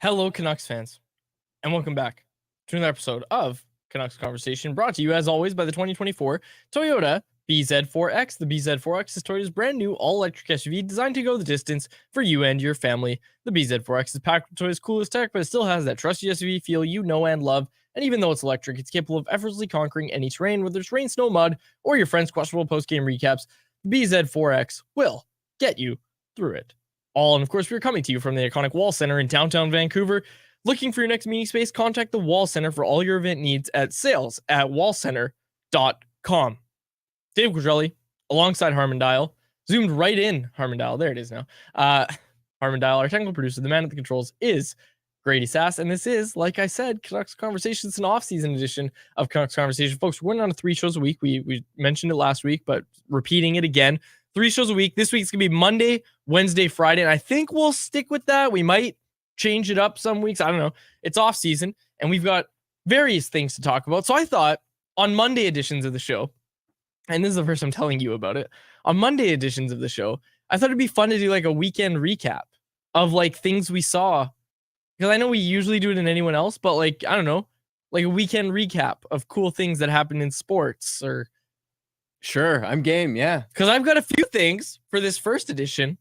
Hello, Canucks fans, and welcome back to another episode of Canucks Conversation, brought to you, as always, by the 2024 Toyota BZ4X. The BZ4X is Toyota's brand new all-electric SUV designed to go the distance for you and your family. The BZ4X is packed with Toyota's coolest tech, but it still has that trusty SUV feel you know and love. And even though it's electric, it's capable of effortlessly conquering any terrain, whether it's rain, snow, mud, or your friends' questionable post-game recaps. The BZ4X will get you through it all. And of course, we're coming to you from the iconic Wall Center in downtown Vancouver. Looking for your next meeting space? Contact the Wall Center for all your event needs at sales@wallcenter.com. Dave Quadrelli, alongside Harmondale, zoomed right in Harmondale. There it is now. Harmondale, our technical producer, the man at the controls, is Grady Sass. And this is, like I said, Canucks Conversation. It's an off-season edition of Canucks Conversation. Folks, we're going on 3 shows a week. We mentioned it last week, but repeating it again. 3 shows a week. This week's going to be Monday, Wednesday, Friday. And I think we'll stick with that. We might change it up some weeks. I don't know. It's off season and we've got various things to talk about. So I thought on Monday editions of the show, and this is the first I'm telling you about it, on Monday editions of the show, I thought it'd be fun to do like a weekend recap of like things we saw. Because I know we usually do it in anyone else, but like, I don't know, like a weekend recap of cool things that happened in sports or. Sure, I'm game, yeah. Because I've got a few things for this first edition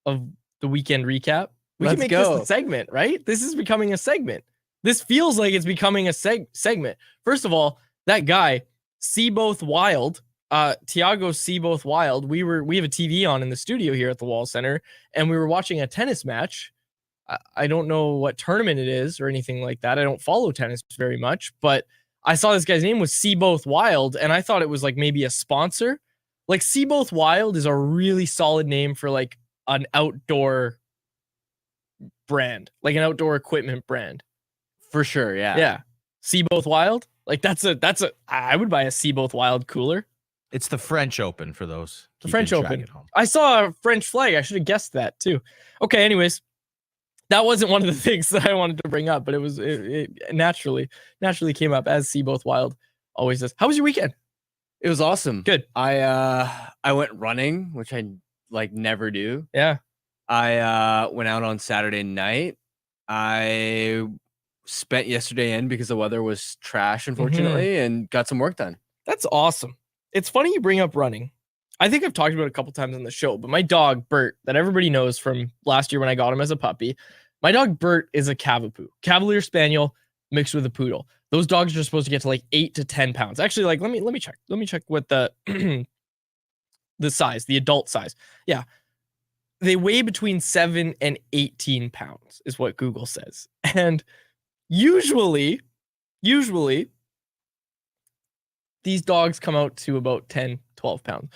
of the weekend recap. We can make this a segment, right? This is becoming a segment. This feels like it's becoming a segment. First of all, that guy, See Both Wild, Tiago See Both Wild, we have a TV on in the studio here at the Wall Center, and we were watching a tennis match. I don't know what tournament it is or anything like that. I don't follow tennis very much, but I saw this guy's name was See Both Wild, and I thought it was like maybe a sponsor. Like See Both Wild is a really solid name for like an outdoor brand, like an outdoor equipment brand. For sure, yeah. Yeah. See Both Wild? Like I would buy a See Both Wild cooler. It's the French Open for those. The French Open. I saw a French flag. I should have guessed that too. Okay, anyways. That wasn't one of the things that I wanted to bring up, but it naturally came up, as See Both Wild always does. How was your weekend? It was awesome. Good. I went running, which I like never do. Yeah. I went out on Saturday night. I spent yesterday in because the weather was trash, unfortunately, and got some work done. That's awesome. It's funny you bring up running. I think I've talked about it a couple times on the show, but my dog, Bert, that everybody knows from last year when I got him as a puppy, my dog, Bert, is a Cavapoo, Cavalier Spaniel mixed with a poodle. Those dogs are supposed to get to like 8 to 10 pounds. Actually, like, let me check. Let me check what the size, the adult size. Yeah. They weigh between 7 and 18 pounds is what Google says. And usually these dogs come out to about 10, 12 pounds.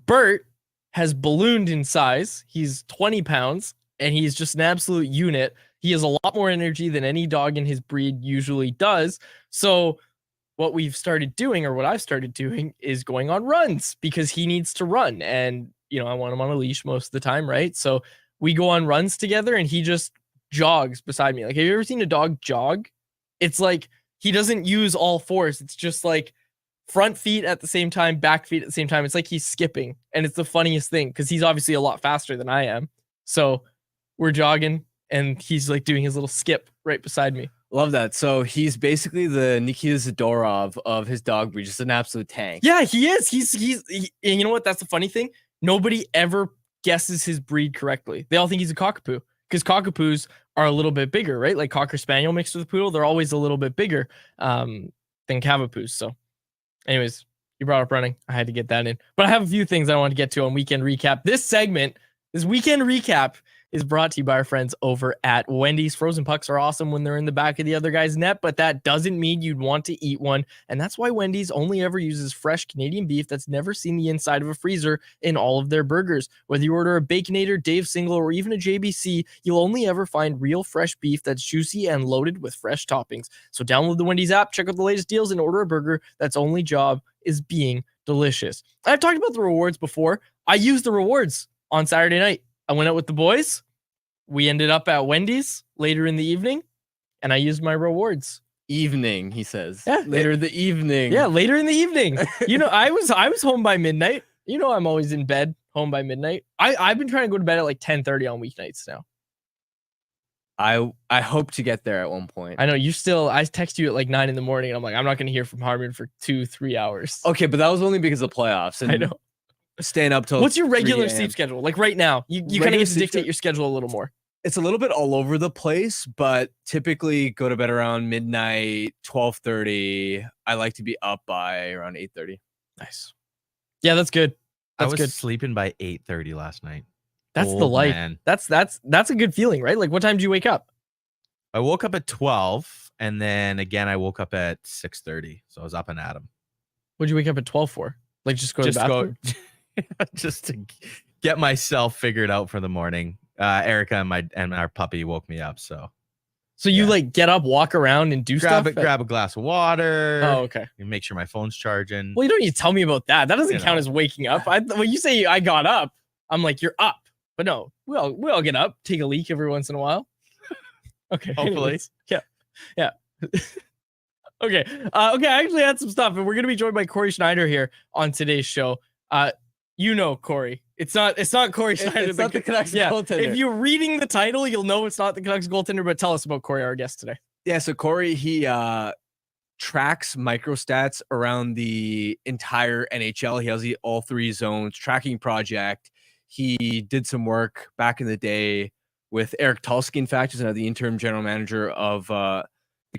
Bert has ballooned in size. He's 20 pounds and he's just an absolute unit. He has a lot more energy than any dog in his breed usually does. So what we've started doing, or what I've started doing, is going on runs because he needs to run. And, you know, I want him on a leash most of the time, right? So we go on runs together and he just jogs beside me. Like, have you ever seen a dog jog? It's like he doesn't use all fours. It's just like front feet at the same time, back feet at the same time. It's like he's skipping. And it's the funniest thing because he's obviously a lot faster than I am. So we're jogging and he's like doing his little skip right beside me. Love that. So he's basically the Nikita Zadorov of his dog breed, just an absolute tank. Yeah, he is. And you know what? That's the funny thing. Nobody ever guesses his breed correctly. They all think he's a cockapoo because cockapoos are a little bit bigger, right? Like Cocker Spaniel mixed with a poodle. They're always a little bit bigger than Cavapoos. So anyways, you brought up running. I had to get that in. But I have a few things I want to get to on Weekend Recap. This Weekend Recap is brought to you by our friends over at Wendy's. Frozen pucks are awesome when they're in the back of the other guy's net, but that doesn't mean you'd want to eat one. And that's why Wendy's only ever uses fresh Canadian beef that's never seen the inside of a freezer in all of their burgers. Whether you order a Baconator, Dave Single, or even a JBC, you'll only ever find real fresh beef that's juicy and loaded with fresh toppings. So download the Wendy's app, check out the latest deals, and order a burger that's only job is being delicious. I've talked about the rewards before. I used the rewards on Saturday night. I went out with the boys. We ended up at Wendy's later in the evening, and I used my rewards. Evening, he says. Yeah, later in the evening. Yeah, later in the evening. You know, I was home by midnight. You know, I'm always in bed, home by midnight. I've been trying to go to bed at like 10:30 on weeknights now. I hope to get there at one point. I know I text you at like 9 a.m. and I'm like, I'm not going to hear from Harmon for 2-3 hours. Okay, but that was only because of playoffs. And I know. Staying up till What's your 3 regular a.m. sleep schedule? Like right now, you kind of Regular get to sleep dictate your schedule a little more. It's a little bit all over the place, but typically go to bed around midnight, 12:30. I like to be up by around 8:30. Nice. Yeah, that's good. I That's was good. sleeping by 8:30 last night. That's the Old life. man. That's a good feeling, right? Like what time do you wake up? I woke up at 12, and then again I woke up at 6:30. So I was up and at 'em. What'd you wake up at 12 for? Like just go to the bathroom? Just to get myself figured out for the morning. Erica and our puppy woke me up. So you yeah. like get up, walk around, and do stuff? grab a glass of water. Oh, okay. And make sure my phone's charging. Well, you don't need to tell me about that. That doesn't You count know. as waking up. When you say I got up, I'm like, you're up. But no, we all get up, take a leak every once in a while. Okay. Hopefully. anyways. Yeah. Okay. I actually had some stuff, and we're gonna be joined by Corey Sznajder here on today's show. Corey. It's not Corey Sznajder. It's not the Canucks goaltender. If you're reading the title, you'll know it's not the Canucks goaltender. But tell us about Corey, our guest today. Yeah, so Corey, he tracks microstats around the entire NHL. He has all 3 zones tracking project. He did some work back in the day with Eric Tulsky, in fact, who's now the interim general manager of the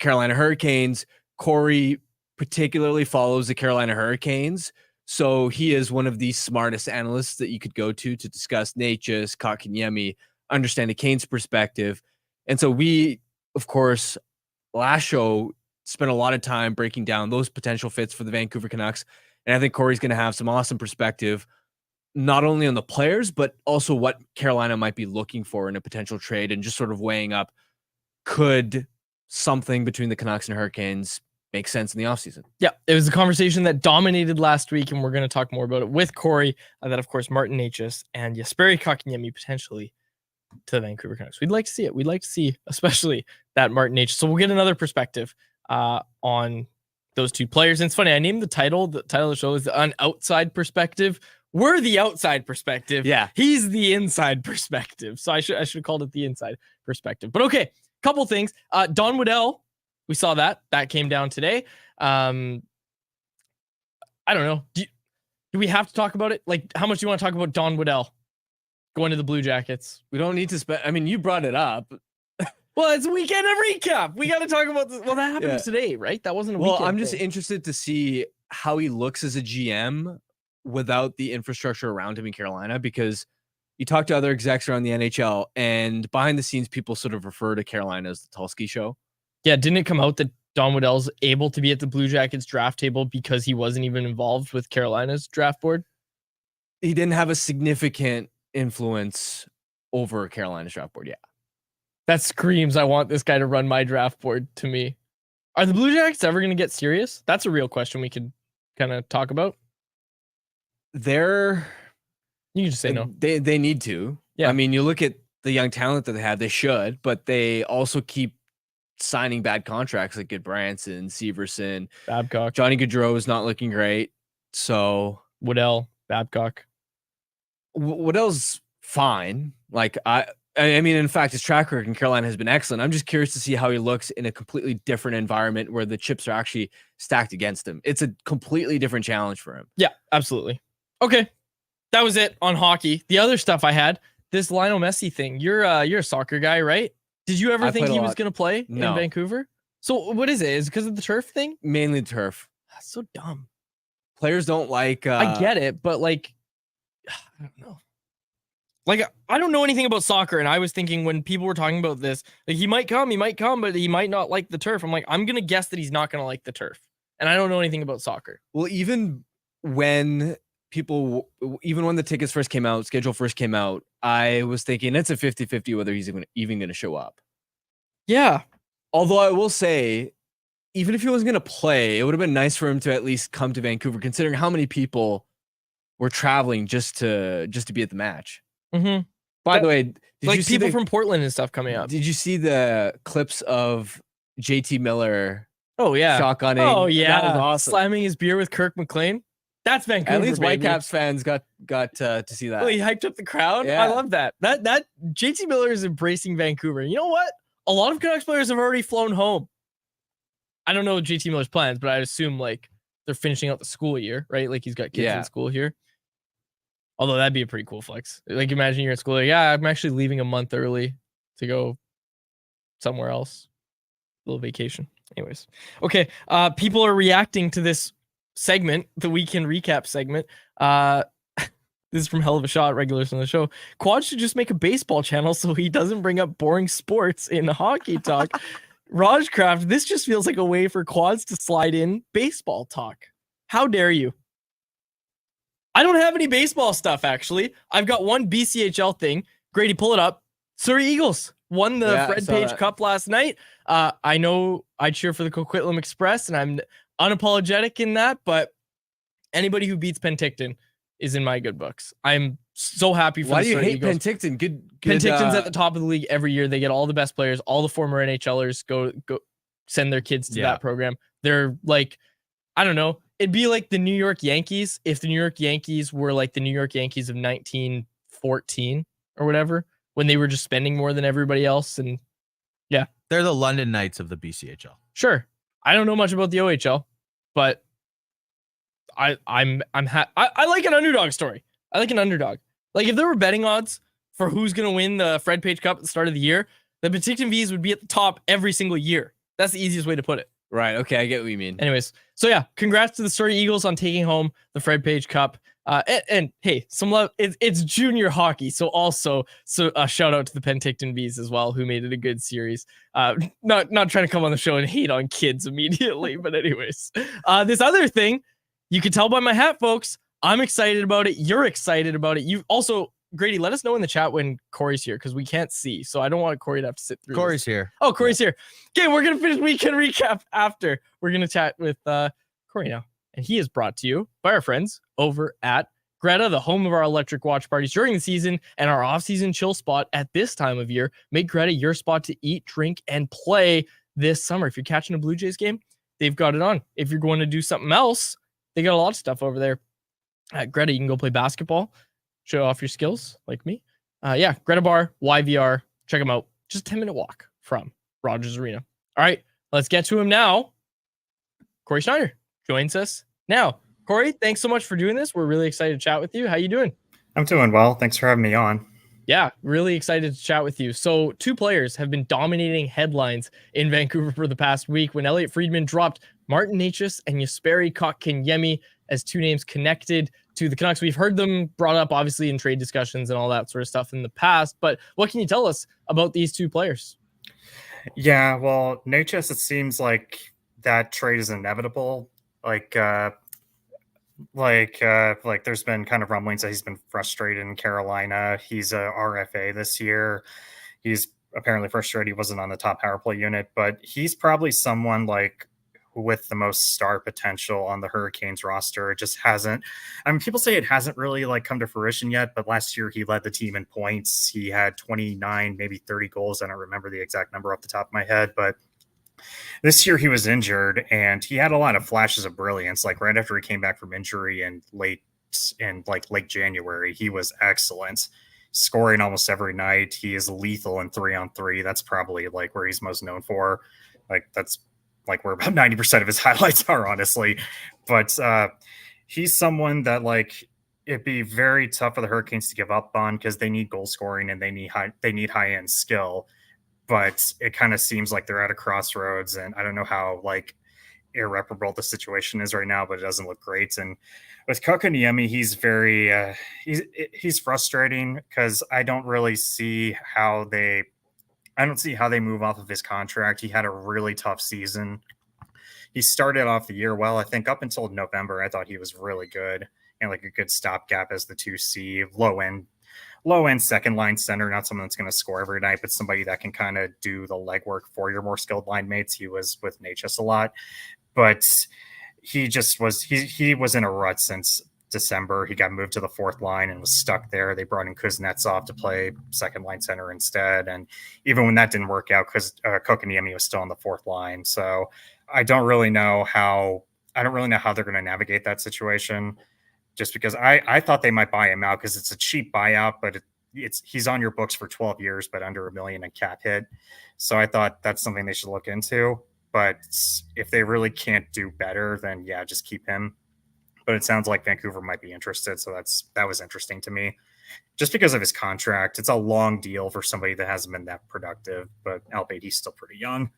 Carolina Hurricanes. Corey particularly follows the Carolina Hurricanes. So he is one of the smartest analysts that you could go to discuss Necas, Kotkaniemi, understand a Canes perspective. And so we, of course, last show spent a lot of time breaking down those potential fits for the Vancouver Canucks. And I think Corey's going to have some awesome perspective, not only on the players, but also what Carolina might be looking for in a potential trade and just sort of weighing up, could something between the Canucks and Hurricanes make sense in the offseason? Yeah, it was a conversation that dominated last week, and we're going to talk more about it with Corey. That, of course, Martin Necas and Jesperi Kotkaniemi potentially to the Vancouver Canucks. We'd like to see it. We'd like to see, especially that Martin Necas. So we'll get another perspective on those 2 players. And it's funny, I named the title of the show is An Outside Perspective. We're the outside perspective. Yeah. He's the inside perspective. So I should have called it the inside perspective. But okay, couple things. Don Waddell, we saw that came down today. I don't know. Do we have to talk about it? Like, how much do you want to talk about Don Waddell going to the Blue Jackets? We don't need to spend. I mean, you brought it up. Well, it's weekend of recap. We got to talk about this. Well, that happened today, right? That wasn't a weekend. Well, I'm just thing. interested to see how he looks as a GM without the infrastructure around him in Carolina, because you talk to other execs around the NHL, and behind the scenes, people sort of refer to Carolina as the Tulsky show. Yeah, didn't it come out that Don Waddell's able to be at the Blue Jackets draft table because he wasn't even involved with Carolina's draft board? He didn't have a significant influence over Carolina's draft board. Yeah. That screams, I want this guy to run my draft board to me. Are the Blue Jackets ever going to get serious? That's a real question we could kind of talk about. You can just say no. They need to. Yeah. I mean, you look at the young talent that they have, they should, but they also keep signing bad contracts like Goodbranson, Severson, Babcock, Johnny Gaudreau is not looking great. So Waddell, Babcock. Waddell's fine. Like I mean, in fact, his track record in Carolina has been excellent. I'm just curious to see how he looks in a completely different environment where the chips are actually stacked against him. It's a completely different challenge for him. Yeah, absolutely. Okay. That was it on hockey. The other stuff I had, this Lionel Messi thing. You're a soccer guy, right? Did you ever think he was going to play in Vancouver? So what is it? Is it because of the turf thing? Mainly turf. That's so dumb. Players don't like... I get it, but like, I don't know. Like, I don't know anything about soccer, and I was thinking when people were talking about this, like, he might come, but he might not like the turf. I'm like, I'm going to guess that he's not going to like the turf. And I don't know anything about soccer. Well, even when the tickets first came out, schedule first came out, I was thinking it's a 50-50 whether he's even going to show up. Yeah. Although I will say, even if he wasn't going to play, it would have been nice for him to at least come to Vancouver, considering how many people were traveling just to be at the match. Mm-hmm. By the way, did like you see people from Portland and stuff coming up? Did you see the clips of JT Miller? Oh yeah, shotgunning. Oh yeah, that was awesome. Slamming his beer with Kirk McLean. That's Vancouver. At least baby. Whitecaps fans got to see that. Well, he hyped up the crowd. Yeah. I love that. That JT Miller is embracing Vancouver. You know what? a lot of Canucks players have already flown home. I don't know JT Miller's plans, but I assume like they're finishing out the school year, right? Like he's got kids in school here. Although that'd be a pretty cool flex. Like imagine you're at school, like, yeah, I'm actually leaving a month early to go somewhere else. A little vacation. Anyways. Okay. People are reacting to this segment, the weekend recap segment. This is from Hell of a Shot, regulars on the show. Quad should just make a baseball channel so he doesn't bring up boring sports in hockey talk. Rajcraft, this just feels like a way for Quads to slide in baseball talk. How dare you? I don't have any baseball stuff, actually. I've got one BCHL thing. Grady, pull it up. Surrey Eagles won the Fred Page Cup last night. I know I cheer for the Coquitlam Express, and I'm unapologetic in that, but anybody who beats Penticton is in my good books. I'm so happy for Why the do you Surrey hate Eagles. Penticton? Good Penticton's at the top of the league every year. They get all the best players. All the former NHLers go send their kids to that program. They're like, I don't know. It'd be like the New York Yankees if the New York Yankees were like the New York Yankees of 1914 or whatever, when they were just spending more than everybody else. And yeah, they're the London Knights of the BCHL. Sure. I don't know much about the OHL, but I like an underdog story. I like an underdog. Like if there were betting odds for who's going to win the Fred Page Cup at the start of the year, the Penticton Vs would be at the top every single year. That's the easiest way to put it. Right. Okay. I get what you mean. Anyways. So yeah, congrats to the Surrey Eagles on taking home the Fred Page Cup. And hey, some love. It's junior hockey. So also, a shout out to the Penticton Vs as well, who made it a good series. Not trying to come on the show and hate on kids immediately, but anyways, this other thing, you can tell by my hat, folks. I'm excited about it. You're excited about it. You also, Grady, let us know in the chat when Corey's here because we can't see. So I don't want Corey to have to sit through. Corey's here. Oh, Corey's here. Okay, we're gonna finish weekend recap after. We're gonna chat with Corey now, and he is brought to you by our friends over at Greta, the home of our electric watch parties during the season and our off-season chill spot at this time of year. Make Greta your spot to eat, drink, and play this summer. If you're catching a Blue Jays game, they've got it on. If you're going to do something else, they got a lot of stuff over there. At Greta, you can go play basketball, show off your skills like me. Greta Bar, YVR. Check them out. Just a 10-minute walk from Rogers Arena. All right, let's get to him now. Corey Sznajder joins us now. Corey, thanks so much for doing this. We're really excited to chat with you. How you doing? I'm doing well. Thanks for having me on. Yeah, really excited to chat with you. So 2 players have been dominating headlines in Vancouver for the past week when Elliot Friedman dropped Martin Necas and Jesperi Kotkaniemi as 2 names connected to the Canucks. We've heard them brought up, obviously, in trade discussions and all that sort of stuff in the past. But what can you tell us about these 2 players? Yeah, well, Necas, it seems like that trade is inevitable. Like there's been kind of rumblings that he's been frustrated in Carolina. He's a RFA this year. He's apparently frustrated he wasn't on the top power play unit, but he's probably someone like with the most star potential on the Hurricanes roster. It just hasn't. I mean, people say it hasn't really like come to fruition yet, but last year he led the team in points. He had 29, maybe 30 goals. I don't remember the exact number off the top of my head, but this year he was injured and he had a lot of flashes of brilliance. Like right after he came back from injury and late January, he was excellent, scoring almost every night. He is lethal in 3-on-3. That's probably like where he's most known for. Like that's like where about 90% of his highlights are, honestly. But he's someone that like it'd be very tough for the Hurricanes to give up on because they need goal scoring and they need high end skill. But it kind of seems like they're at a crossroads, and I don't know how like irreparable the situation is right now, but it doesn't look great. And with Kotkaniemi, he's very he's frustrating because I don't see how they move off of his contract. He had a really tough season. He started off the year well. I think up until November, I thought he was really good and like a good stopgap as the 2C, low end second line center, not someone that's going to score every night, but somebody that can kind of do the legwork for your more skilled line mates. He was with Necas a lot, but he was in a rut since December. He got moved to the 4th line and was stuck there. They brought in Kuznetsov to play second line center instead. And even when that didn't work out, because Kotkaniemi was still on the 4th line. So I don't really know how they're going to navigate that situation. Just because I thought they might buy him out because it's a cheap buyout, but he's on your books for 12 years, but under $1 million in cap hit. So I thought that's something they should look into. But if they really can't do better, then yeah, just keep him. But it sounds like Vancouver might be interested, so that was interesting to me, just because of his contract. It's a long deal for somebody that hasn't been that productive, but albeit he's still pretty young.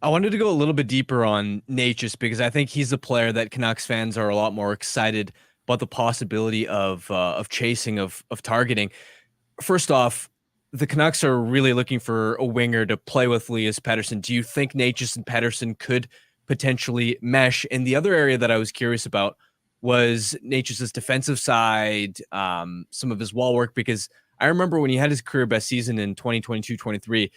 I wanted to go a little bit deeper on Necas because I think he's a player that Canucks fans are a lot more excited about the possibility of chasing, of targeting. First off, the Canucks are really looking for a winger to play with Elias Pettersson. Do you think Necas and Pettersson could potentially mesh? And the other area that I was curious about was Necas's defensive side, some of his wall work, because I remember when he had his career best season in 2022-23,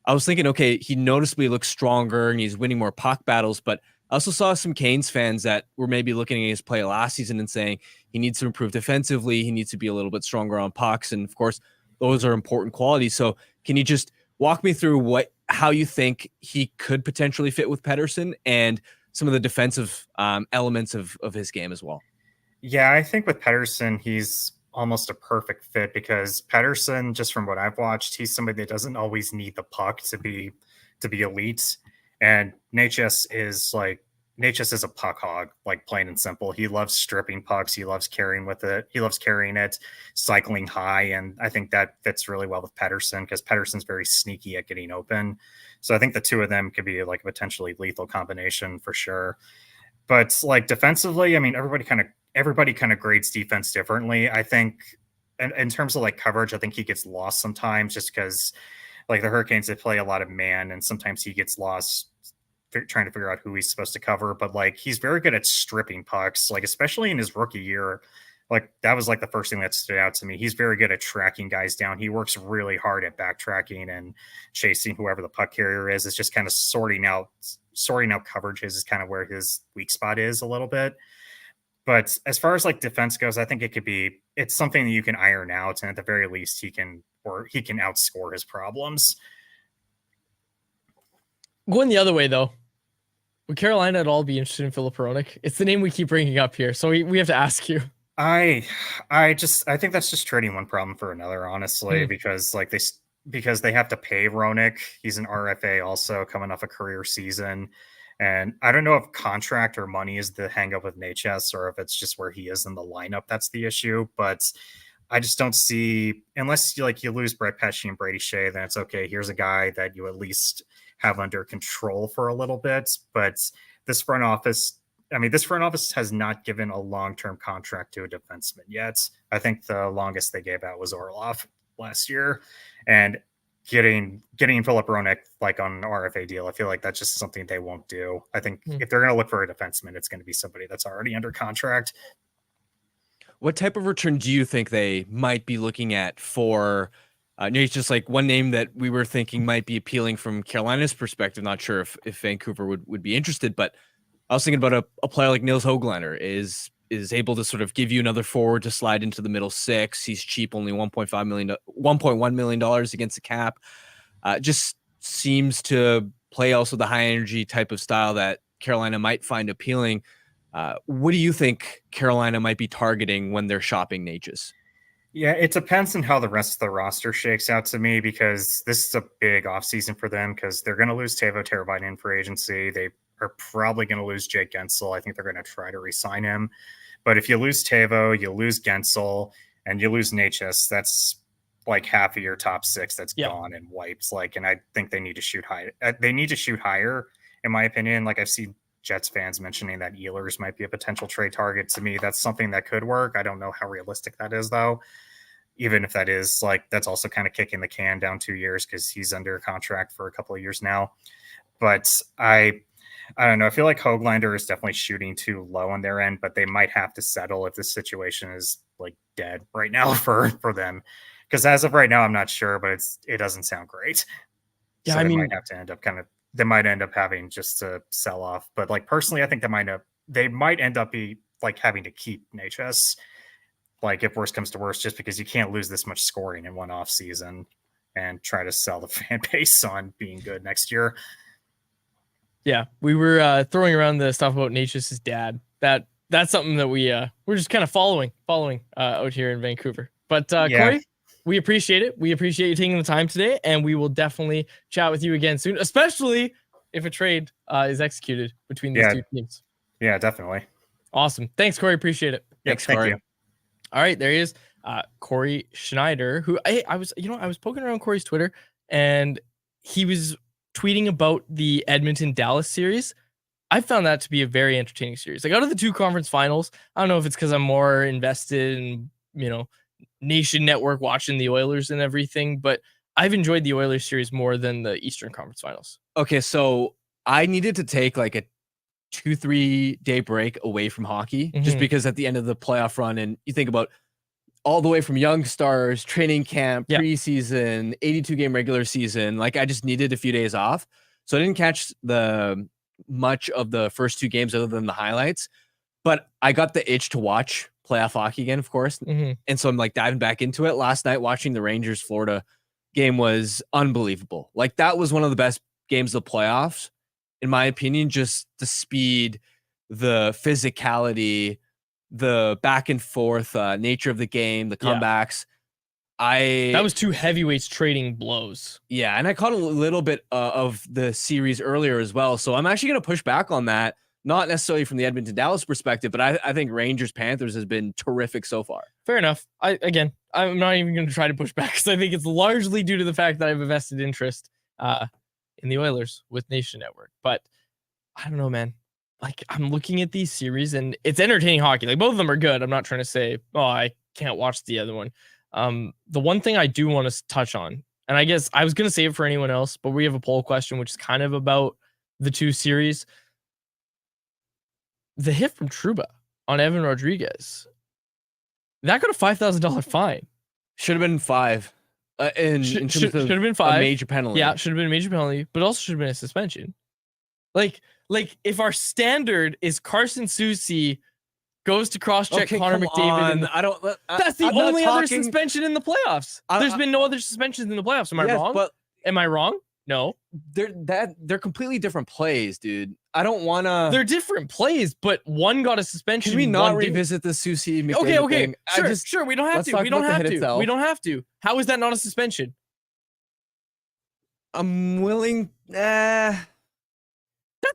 I was thinking, okay, he noticeably looks stronger and he's winning more puck battles, but I also saw some Canes fans that were maybe looking at his play last season and saying he needs to improve defensively. He needs to be a little bit stronger on pucks. And of course, those are important qualities. So can you just walk me through how you think he could potentially fit with Pettersson and some of the defensive elements of his game as well? Yeah, I think with Pettersson, he's almost a perfect fit because Pettersson, just from what I've watched, he's somebody that doesn't always need the puck to be elite. And Necas is a puck hog, like plain and simple. He loves stripping pucks. He loves carrying with it. He loves carrying it, cycling high. And I think that fits really well with Pettersson because Pettersson's very sneaky at getting open. So I think the two of them could be like a potentially lethal combination for sure. But like defensively, I mean, everybody kind of grades defense differently. I think in terms of like coverage, I think he gets lost sometimes just because like the Hurricanes, they play a lot of man and sometimes he gets lost trying to figure out who he's supposed to cover. But like he's very good at stripping pucks, like especially in his rookie year. Like that was like the first thing that stood out to me. He's very good at tracking guys down. He works really hard at backtracking and chasing whoever the puck carrier is. It's just kind of sorting out coverages is kind of where his weak spot is a little bit. But as far as like defense goes, I think it's something that you can iron out, and at the very least, he can outscore his problems. Going the other way though, would Carolina at all be interested in Filip Hronek? It's the name we keep bringing up here, so we have to ask you. I think that's just trading one problem for another, honestly, because they have to pay Hronek. He's an RFA also coming off a career season. And I don't know if contract or money is the hang up with Necas or if it's just where he is in the lineup. That's the issue. But I just don't see, unless you lose Brett Pesce and Brady Shea, then it's okay. Here's a guy that you at least have under control for a little bit. But this front office has not given a long-term contract to a defenseman yet. I think the longest they gave out was Orlov last year. And getting Filip Hronek like on an RFA deal, I feel like that's just something they won't do. I think if they're going to look for a defenseman, it's going to be somebody that's already under contract. What type of return do you think they might be looking at for it's just like one name that we were thinking might be appealing from Carolina's perspective. Not sure if Vancouver would be interested, but I was thinking about a player like Nils Höglander is able to sort of give you another forward to slide into the middle six. He's cheap, only $1.1 million against the cap. Just seems to play also the high energy type of style that Carolina might find appealing. What do you think Carolina might be targeting when they're shopping Necas? Yeah, it depends on how the rest of the roster shakes out to me, because this is a big offseason for them because they're going to lose Teuvo Teravainen for agency. They are probably going to lose Jake Gensel. I think they're going to try to re-sign him. But if you lose Teuvo, you lose Gensel, and you lose Necas, that's like half of your top six that's gone and wiped. And I think they need to shoot high. They need to shoot higher, in my opinion. Like I've seen Jets fans mentioning that Ehlers might be a potential trade target. To me, that's something that could work. I don't know how realistic that is, though. Even if that is, that's also kind of kicking the can down 2 years because he's under contract for a couple of years now. But I don't know. I feel like Höglander is definitely shooting too low on their end, but they might have to settle if this situation is dead right now for them. Because as of right now, I'm not sure, but it doesn't sound great. Yeah, so they might have to end up they might end up having just to sell off. But personally, I think they might end up having to keep Necas. If worse comes to worse, just because you can't lose this much scoring in one off season and try to sell the fan base on being good next year. Yeah, we were throwing around the stuff about Necas' dad. That's something that we're just kind of following out here in Vancouver. But Corey, we appreciate it. We appreciate you taking the time today, and we will definitely chat with you again soon, especially if a trade is executed between these two teams. Yeah, definitely. Awesome. Thanks, Corey. Appreciate it. Thanks, Thank Corey. you. All right, there he is. Corey Sznajder, who I was poking around Corey's Twitter, and he was tweeting about the Edmonton Dallas series. I found that to be a very entertaining series. Like, out of the two conference finals, I don't know if it's because I'm more invested in, Nation Network watching the Oilers and everything, but I've enjoyed the Oilers series more than the Eastern Conference Finals. Okay, so I needed to take like a 2-3 day break away from hockey just because at the end of the playoff run, and you think about all the way from young stars, training camp, preseason, 82 game regular season, like I just needed a few days off. So I didn't catch much of the first two games other than the highlights, but I got the itch to watch playoff hockey again, of course. And so I'm like diving back into it. Last night, watching the Rangers Florida game was unbelievable. Like, that was one of the best games of the playoffs, in my opinion. Just the speed, the physicality, the back and forth nature of the game, the comebacks. That was two heavyweights trading blows. Yeah, and I caught a little bit of the series earlier as well. So I'm actually going to push back on that. Not necessarily from the Edmonton Dallas perspective, but I think Rangers Panthers has been terrific so far. Fair enough. I'm not even going to try to push back because I think it's largely due to the fact that I have a vested interest in the Oilers with Nation Network. But I don't know, man. Like, I'm looking at these series and it's entertaining hockey. Like, both of them are good. I'm not trying to say, I can't watch the other one. The one thing I do want to touch on, and I guess I was going to save it for anyone else, but we have a poll question, which is kind of about the two series. The hit from Trouba on Evan Rodriguez, that got a $5,000 fine. Should have been $5,000. Should have been $5,000. A major penalty. Yeah, should have been a major penalty, but also should have been a suspension. Like if our standard is Carson Soucy goes to cross-check Connor McDavid. That's the only other suspension in the playoffs. There's been no other suspensions in the playoffs. Am I wrong? But am I wrong? No. They're completely different plays, dude. I don't want to. They're different plays, but one got a suspension. Can we not revisit the Soucy McDavid thing? Sure. We don't have to. We don't have to. How is that not a suspension? I'm willing. That's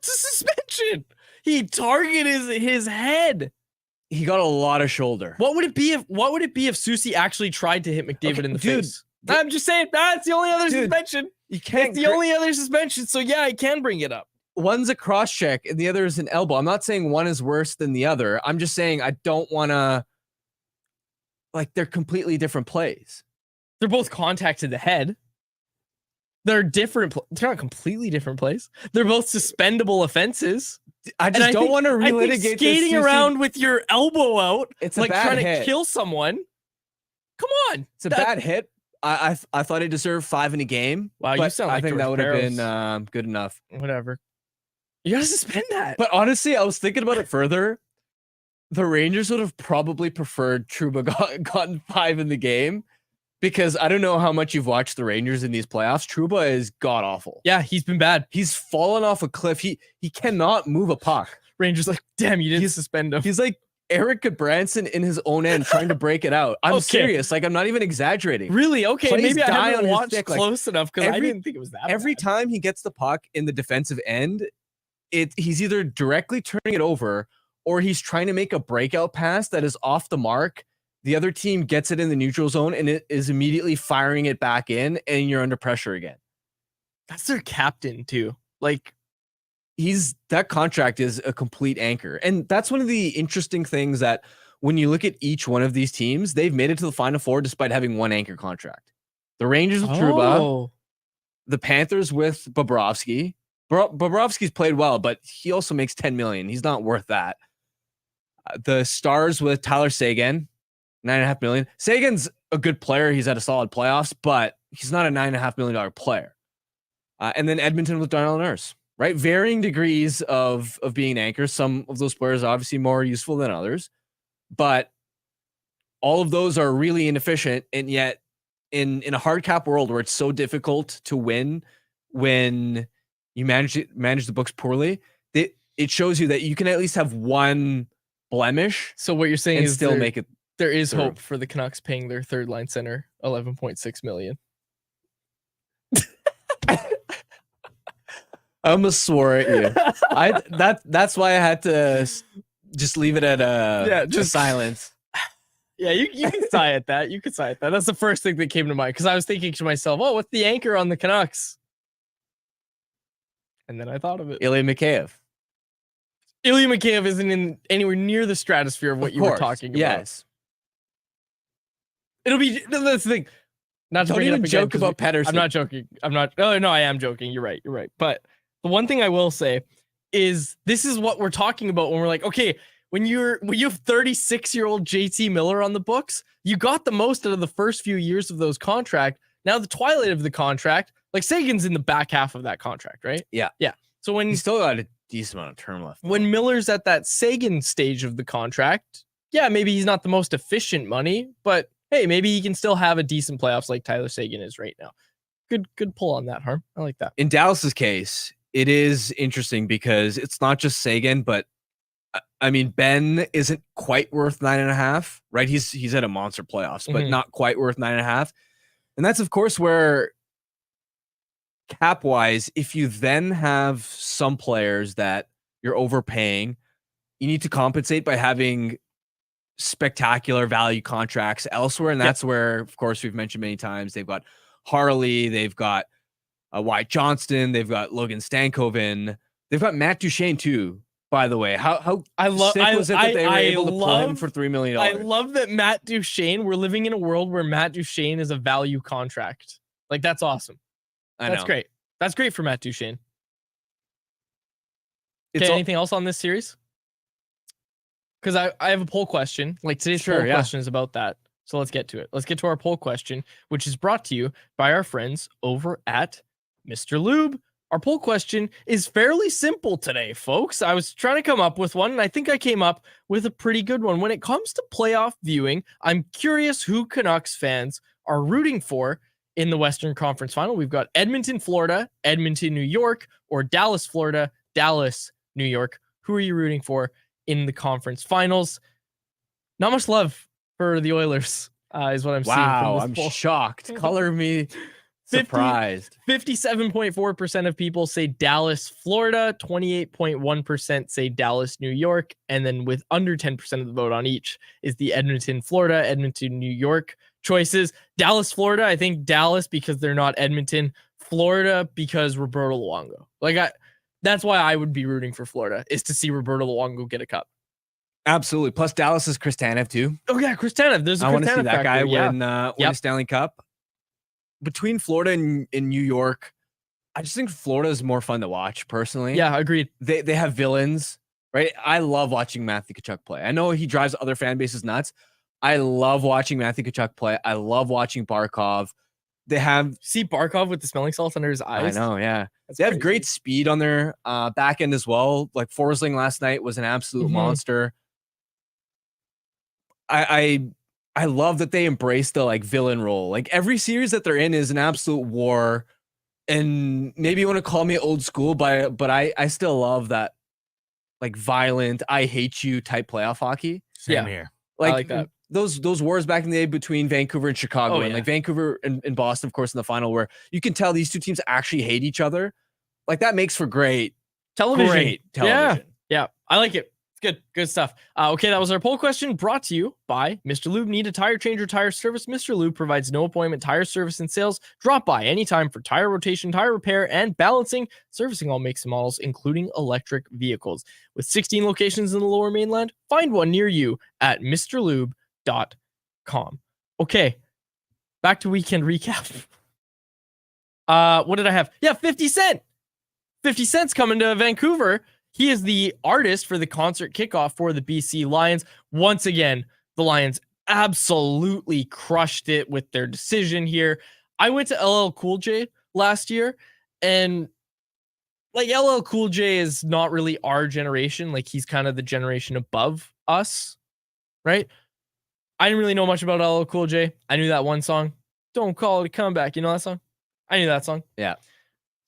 a suspension. He targeted his head. He got a lot of shoulder. What would it be if Soucy actually tried to hit McDavid in the face? I'm just saying that's the only other suspension. You can't. It's the only other suspension. So yeah, I can bring it up. One's a cross check and the other is an elbow. I'm not saying one is worse than the other. I'm just saying I don't want to. Like, they're completely different plays. They're both contact to the head. They're different. They're not completely different plays. They're both suspendable offenses. I don't want to relitigate skating around with your elbow out. It's like trying to kill someone. Come on, it's a bad hit. I thought he deserved 5 in a game. Wow, you sound like I think that would have been good enough. Whatever. You gotta suspend that. But honestly, I was thinking about it further. The Rangers would have probably preferred Trouba gotten 5 in the game, because I don't know how much you've watched the Rangers in these playoffs. Trouba is god awful. Yeah, he's been bad. He's fallen off a cliff. He cannot move a puck. Rangers like, damn, you didn't suspend him. He's like Eric Branson in his own end trying to break it out. I'm serious. Like, I'm not even exagerting. Really? Okay. Maybe I haven't watched close enough because I didn't think it was that Every time he gets the puck in the defensive end, he's either directly turning it over or he's trying to make a breakout pass that is off the mark. The other team gets it in the neutral zone and it is immediately firing it back in, and you're under pressure again. That's their captain too. Like, that contract is a complete anchor. And that's one of the interesting things, that when you look at each one of these teams, they've made it to the Final Four despite having one anchor contract. The Rangers with Trouba, the Panthers with Bobrovsky. Bobrovsky's played well, but he also makes $10 million. He's not worth that. The Stars with Tyler Seguin, $9.5 million. Sagan's a good player. He's had a solid playoffs, but he's not a $9.5 million player. And then Edmonton with Darnell Nurse. Right? Varying degrees of being anchors. Some of those players are obviously more useful than others, but all of those are really inefficient. And yet in a hard cap world where it's so difficult to win when you manage the books poorly, it shows you that you can at least have one blemish. So what you're saying is still make it There is Sure. hope for the Canucks paying their third line center $11.6 million. I almost swore at you. That's why I had to just leave it at just silence. Yeah, you can sigh at that. You could sigh at that. That's the first thing that came to mind because I was thinking to myself, oh, what's the anchor on the Canucks? And then I thought of it. Ilya Mikheyev. Ilya Mikheyev isn't in anywhere near the stratosphere of what you were talking about. Yes. It'll be, that's the thing. Not to Don't bring it even up again, joke 'cause about Pettersson. I'm not joking. I'm not. Oh, no, I am joking. You're right. You're right. But the one thing I will say is this is what we're talking about when we're like, okay, when you have 36-year-old JT Miller on the books, you got the most out of the first few years of those contract. Now the twilight of the contract, like Sagan's in the back half of that contract, right? Yeah. Yeah. So when He's still got a decent amount of term left. when Miller's at that Sagan stage of the contract, yeah, maybe he's not the most efficient money, but hey, maybe he can still have a decent playoffs like Tyler Sagan is right now. Good pull on that, Harm. I like that. In Dallas's case, it is interesting because it's not just Sagan, but I mean, Ben isn't quite worth 9.5, right? He's at a monster playoffs, but not quite worth 9.5. And that's of course where cap wise, if you then have some players that you're overpaying, you need to compensate by having spectacular value contracts elsewhere. And that's where, of course, we've mentioned many times, they've got Harley, they've got Wyatt Johnston, they've got Logan Stankoven, they've got Matt Duchene too. By the way, how sick was it that they were able to pull him for $3 million? I love that Matt Duchene. We're living in a world where Matt Duchene is a value contract. Like that's awesome. That's great. That's great for Matt Duchene. Okay, anything else on this series? Because I have a poll question. Like today's poll question is about that. So let's get to it. Let's get to our poll question, which is brought to you by our friends over at Mr. Lube. Our poll question is fairly simple today, folks. I was trying to come up with one, and I think I came up with a pretty good one. When it comes to playoff viewing, I'm curious who Canucks fans are rooting for in the Western Conference Final. We've got Edmonton, Florida, Edmonton, New York, or Dallas, Florida, Dallas, New York. Who are you rooting for in the conference finals? Not much love for the Oilers, is what I'm seeing. Wow, I'm shocked. Color me surprised. 57.4% of people say Dallas, Florida. 28.1% say Dallas, New York. And then with under 10% of the vote on each is the Edmonton, Florida, Edmonton, New York choices. Dallas, Florida, I think Dallas because they're not Edmonton. Florida because Roberto Luongo. That's why I would be rooting for Florida, is to see Roberto Luongo get a cup. Absolutely. Plus Dallas is Chris Tanev too. Oh yeah, Chris Tanev. There's a I Chris want to see Tanev that guy factor. win a Stanley Cup. Between Florida and New York, I just think Florida is more fun to watch personally. Yeah, agreed. They have villains, right? I love watching Matthew Tkachuk play. I know he drives other fan bases nuts. I love watching Matthew Tkachuk play. I love watching Barkov. They have Barkov with the smelling salts under his eyes. I know, yeah. That's they have crazy. great speed on their back end as well. Like Forsling last night was an absolute monster. I love that they embrace the like villain role. Like every series that they're in is an absolute war. And maybe you want to call me old school, but I still love that like violent, I hate you type playoff hockey. Same here. I like that. Those wars back in the day between Vancouver and Chicago, and like Vancouver and Boston, of course, in the final, where you can tell these two teams actually hate each other. Like that makes for great television. Great television. Yeah. I like it. It's good stuff. Okay, that was our poll question brought to you by Mr. Lube. Need a tire change or tire service? Mr. Lube provides no appointment tire service and sales. Drop by anytime for tire rotation, tire repair, and balancing, servicing all makes and models, including electric vehicles. With 16 locations in the Lower Mainland, find one near you at mrlube.com. Okay, back to weekend recap. What did I have? Yeah, 50 Cent. 50 Cent's coming to Vancouver. He is the artist for the concert kickoff for the BC Lions. Once again, the Lions absolutely crushed it with their decision here. I went to LL Cool J last year, and like LL Cool J is not really our generation. Like he's kind of the generation above us, right? I didn't really know much about LL Cool J. I knew that one song, "Don't Call It a Comeback." You know that song? I knew that song. Yeah.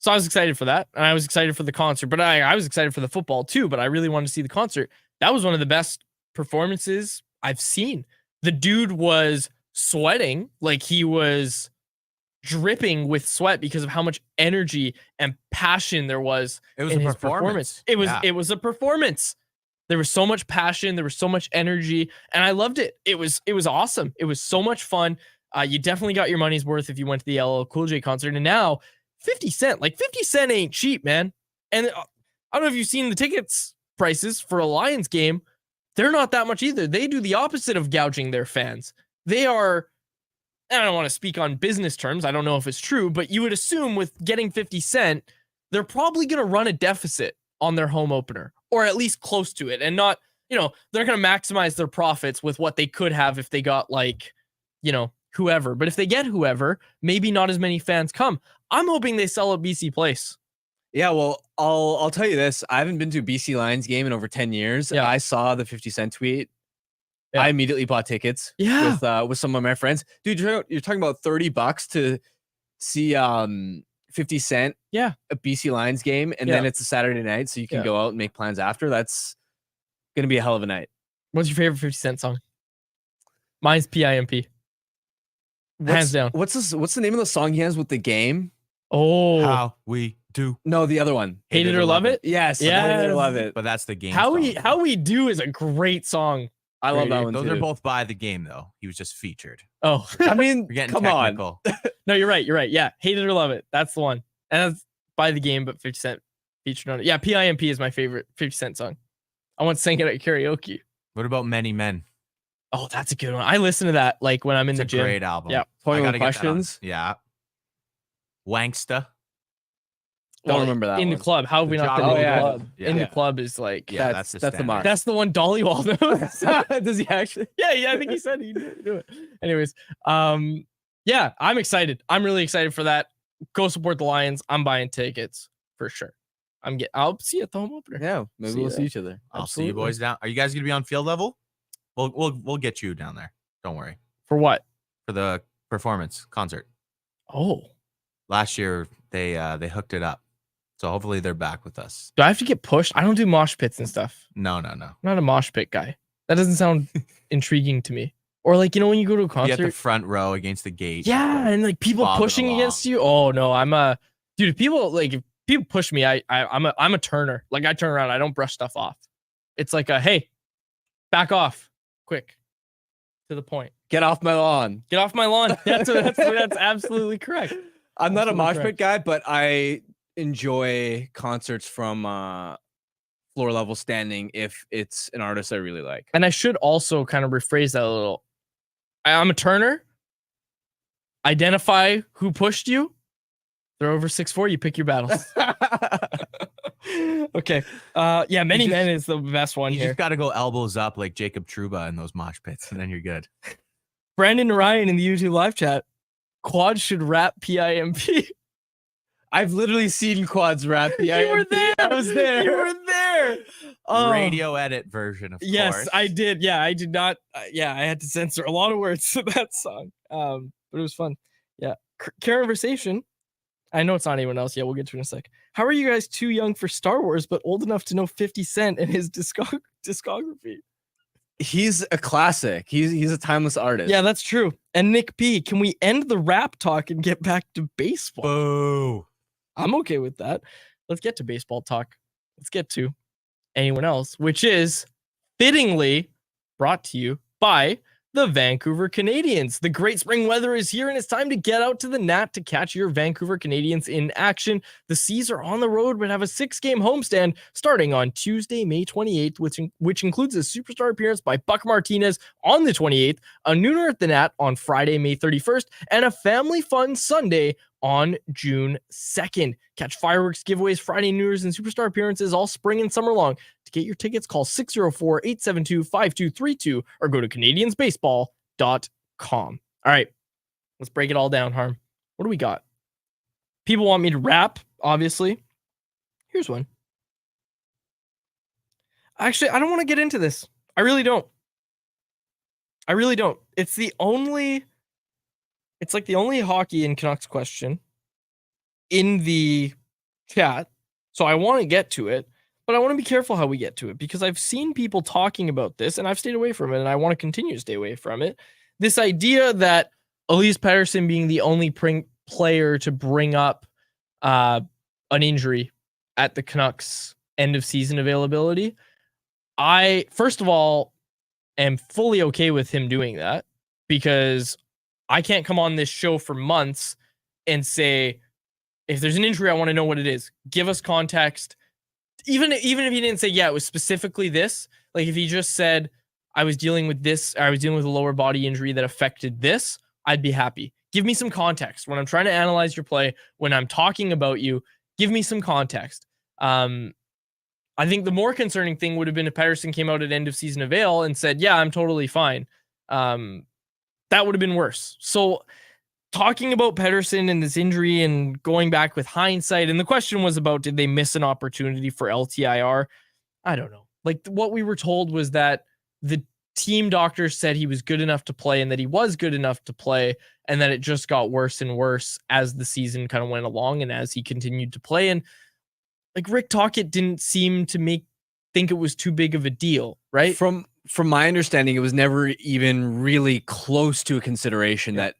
So I was excited for that, and I was excited for the concert, but I was excited for the football too, but I really wanted to see the concert. That was one of the best performances I've seen the dude was sweating, like he was dripping with sweat because of how much energy and passion there was It was in a his performance. It was Yeah. it was a performance. There was so much passion, there was so much energy, and I loved it. It was awesome. It was so much fun. You definitely got your money's worth if you went to the LL Cool J concert. And now 50 Cent, like 50 Cent ain't cheap, man. And I don't know if you've seen the tickets prices for a Lions game. They're not that much either. They do the opposite of gouging their fans. They are, and I don't want to speak on business terms. I don't know if it's true, but you would assume with getting 50 Cent, they're probably going to run a deficit on their home opener, or at least close to it, and not, they're going to maximize their profits with what they could have if they got like, whoever. But if they get whoever, maybe not as many fans come. I'm hoping they sell at BC Place. Yeah, well, I'll tell you this. I haven't been to a BC Lions game in over 10 years. Yeah. I saw the 50 Cent tweet. Yeah. I immediately bought tickets with some of my friends. Dude, you're talking about $30 to see 50 Cent a BC Lions game, and then it's a Saturday night, so you can go out and make plans after. That's gonna be a hell of a night. What's your favorite 50 Cent song? Mine's PIMP. Hands down. What's the name of the song he has with the game? Oh, How we do. No, the other one. Hate It or Love It? Yes. Yes. Hate It or Love It. But that's the game. How song. we do is a great song. I love that one Those too. are both by the game, though. He was just featured. Oh, I mean, We're getting come technical. no, you're right. Yeah, Hate It or Love It. That's the one. And that's by the game, but 50 Cent featured on it. Yeah, PIMP is my favorite 50 Cent song. I want to sing it at karaoke. What about Many Men? Oh, that's a good one. I listen to that like when I'm in It's the a gym. great album. Yeah. 21 get that on. Questions. Yeah. Wanksta. Don't remember that in one. the club. How have we The not Jolly been in the Roger. club? Yeah. In the Yeah. club is like Yeah, that's the standard. mark. that's the one Dollywall knows. Does he actually? Yeah, I think he said he'd do it. Anyways, yeah, I'm excited. I'm really excited for that. Go support the Lions. I'm buying tickets for sure. I'll see you at the home opener. Yeah, maybe See we'll that. see each other. I'll see you Absolutely. boys down. Are you guys gonna be on field level? We'll get you down there. Don't worry. For what? For the performance concert. Oh, Last year they hooked it up. So hopefully they're back with us. do I have to get pushed? I don't do mosh pits and stuff. No. I'm not a mosh pit guy. That doesn't sound intriguing to me. Or like, when you go to a Be concert. at the front row against the gate. Yeah, and like people bobbing pushing along. against you. Oh no, I'm a dude. If people push me, I'm a turner. Like I turn around, I don't brush stuff off. It's like hey, back off, quick, to the point. Get off my lawn. Get off my lawn. That's absolutely correct. I'm not a Absolutely mosh correct. pit guy, but I enjoy concerts from floor level standing if it's an artist I really like. And I should also kind of rephrase that a little. I'm a turner. Identify who pushed you. They're over 6'4". You pick your battles. Okay. Yeah, Many Men is the best one You here. just got to go elbows up like Jacob Trouba in those mosh pits, and then you're good. Brandon Ryan in the YouTube live chat. Quad should rap PIMP. I've literally seen quads rap. You were there. I was there. You were there. Oh, Radio edit version, of yes, course. I did. Yeah, I did not. Yeah, I had to censor a lot of words to that song. But it was fun. Yeah. Conversation. I know it's not anyone else. Yeah, we'll get to it in a sec. How are you guys too young for Star Wars, but old enough to know 50 Cent and his discography? He's a classic. He's a timeless artist. Yeah, that's true. And Nick B, can we end the rap talk and get back to baseball? Boo. I'm okay with that. Let's get to baseball talk. Let's get to anyone else, which is fittingly brought to you by the Vancouver Canadians. The great spring weather is here, and it's time to get out to the Nat to catch your Vancouver Canadians in action. The Seas are on the road, but have a 6-game homestand starting on Tuesday, May 28th, which includes a superstar appearance by Buck Martinez on the 28th, a nooner at the Nat on Friday, May 31st, and a family fun Sunday on June 2nd. Catch fireworks, giveaways, Friday nooners, and superstar appearances all spring and summer long. To get your tickets, call 604-872-5232 or go to canadiansbaseball.com. All right, let's break it all down, Harm. What do we got? People want me to rap, obviously. Here's one. Actually, I don't want to get into this. I really don't. It's like the only hockey and Canucks question in the chat. So I want to get to it, but I want to be careful how we get to it because I've seen people talking about this and I've stayed away from it and I want to continue to stay away from it. This idea that Elias Pettersson being the only player to bring up an injury at the Canucks end of season availability, I, first of all, am fully okay with him doing that because I can't come on this show for months and say, if there's an injury, I want to know what it is. Give us context. Even if he didn't say, yeah, it was specifically this, like if he just said, I was dealing with this, or I was dealing with a lower body injury that affected this, I'd be happy. Give me some context. When I'm trying to analyze your play, when I'm talking about you, give me some context. I think the more concerning thing would have been if Pettersson came out at end of season avail and said, yeah, I'm totally fine. That would have been worse. So talking about Pettersson and this injury and going back with hindsight, and the question was about, did they miss an opportunity for LTIR? I don't know. Like what we were told was that the team doctors said he was good enough to play and that he was good enough to play, and that it just got worse and worse as the season kind of went along and as he continued to play. And like Rick Tocchet didn't seem to think it was too big of a deal, right? From my understanding, it was never even really close to a consideration that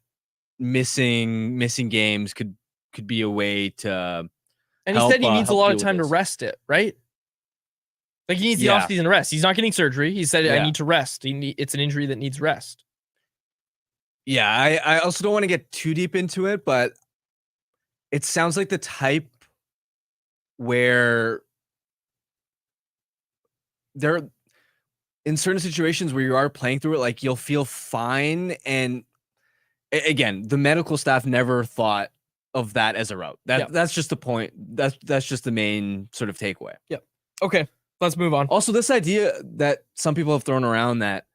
missing games could be a way to. And he said he needs a lot of time to rest it, right? Like he needs the offseason to rest. He's not getting surgery. He said, I need to rest. It's an injury that needs rest. Yeah, I also don't want to get too deep into it, but it sounds like the type where there, in certain situations where you are playing through it, like you'll feel fine. And again, the medical staff never thought of that as a route. That's just the point. That's just the main sort of takeaway. Yep. Okay, let's move on. Also, this idea that some people have thrown around that,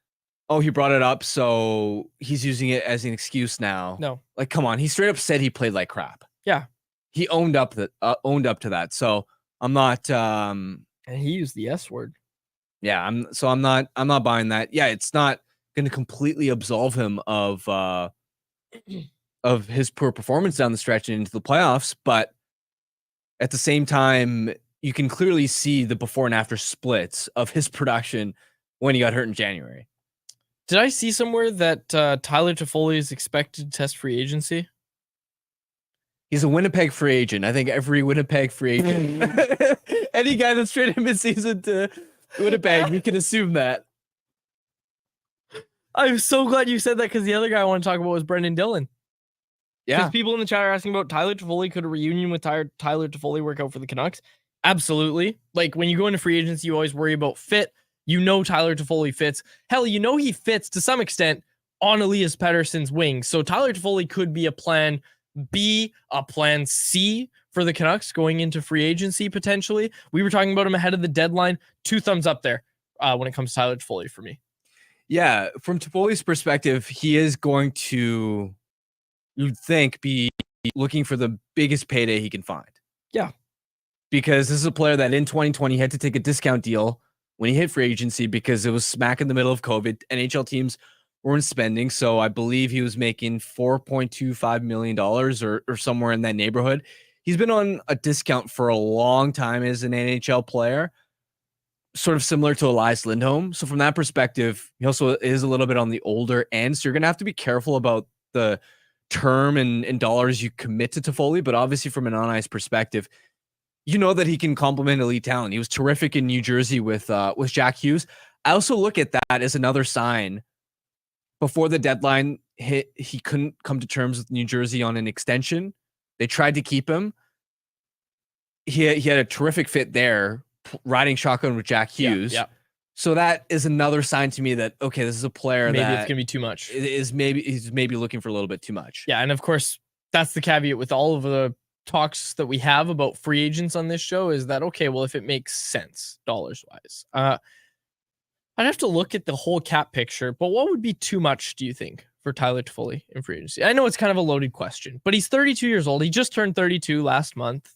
oh, he brought it up, so he's using it as an excuse now. No. Like, come on. He straight up said he played like crap. Yeah. He owned up to that. So I'm not and he used the S word. Yeah, I'm not buying that. Yeah, it's not going to completely absolve him of his poor performance down the stretch and into the playoffs, but at the same time, you can clearly see the before and after splits of his production when he got hurt in January. Did I see somewhere that Tyler Toffoli is expected to test free agency? He's a Winnipeg free agent. I think every Winnipeg free agent, any guy that's traded mid-season to Winnipeg, you can assume that. I'm so glad you said that because the other guy I want to talk about was Brendan Dillon. Yeah. Because people in the chat are asking about Tyler Toffoli. Could a reunion with Tyler Toffoli work out for the Canucks? Absolutely. Like when you go into free agency, you always worry about fit. You know Tyler Toffoli fits. Hell, you know he fits to some extent on Elias Pettersson's wing. So Tyler Toffoli could be a plan B, a plan C for the Canucks going into free agency potentially. We were talking about him ahead of the deadline. 2 thumbs up there when it comes to Tyler Toffoli for me. Yeah, from Toffoli's perspective, he is going to, you'd think, be looking for the biggest payday he can find. Yeah. Because this is a player that in 2020 had to take a discount deal when he hit free agency because it was smack in the middle of COVID. NHL teams weren't spending. So I believe he was making $4.25 million or somewhere in that neighborhood. He's been on a discount for a long time as an NHL player, sort of similar to Elias Lindholm. So from that perspective, he also is a little bit on the older end. So you're going to have to be careful about the term and dollars you commit to Toffoli. But obviously from an on-ice perspective, you know that he can complement elite talent. He was terrific in New Jersey with Jack Hughes. I also look at that as another sign. Before the deadline hit, he couldn't come to terms with New Jersey on an extension. They tried to keep him. He had a terrific fit there, riding shotgun with Jack Hughes. Yeah. So that is another sign to me that, okay, this is a player maybe that it's gonna be too much. He's maybe looking for a little bit too much. Yeah, and of course that's the caveat with all of the talks that we have about free agents on this show is that, okay, well, if it makes sense dollars wise, I'd have to look at the whole cap picture, but what would be too much, do you think, for Tyler Toffoli in free agency? I know it's kind of a loaded question, but he's 32 years old. He just turned 32 last month.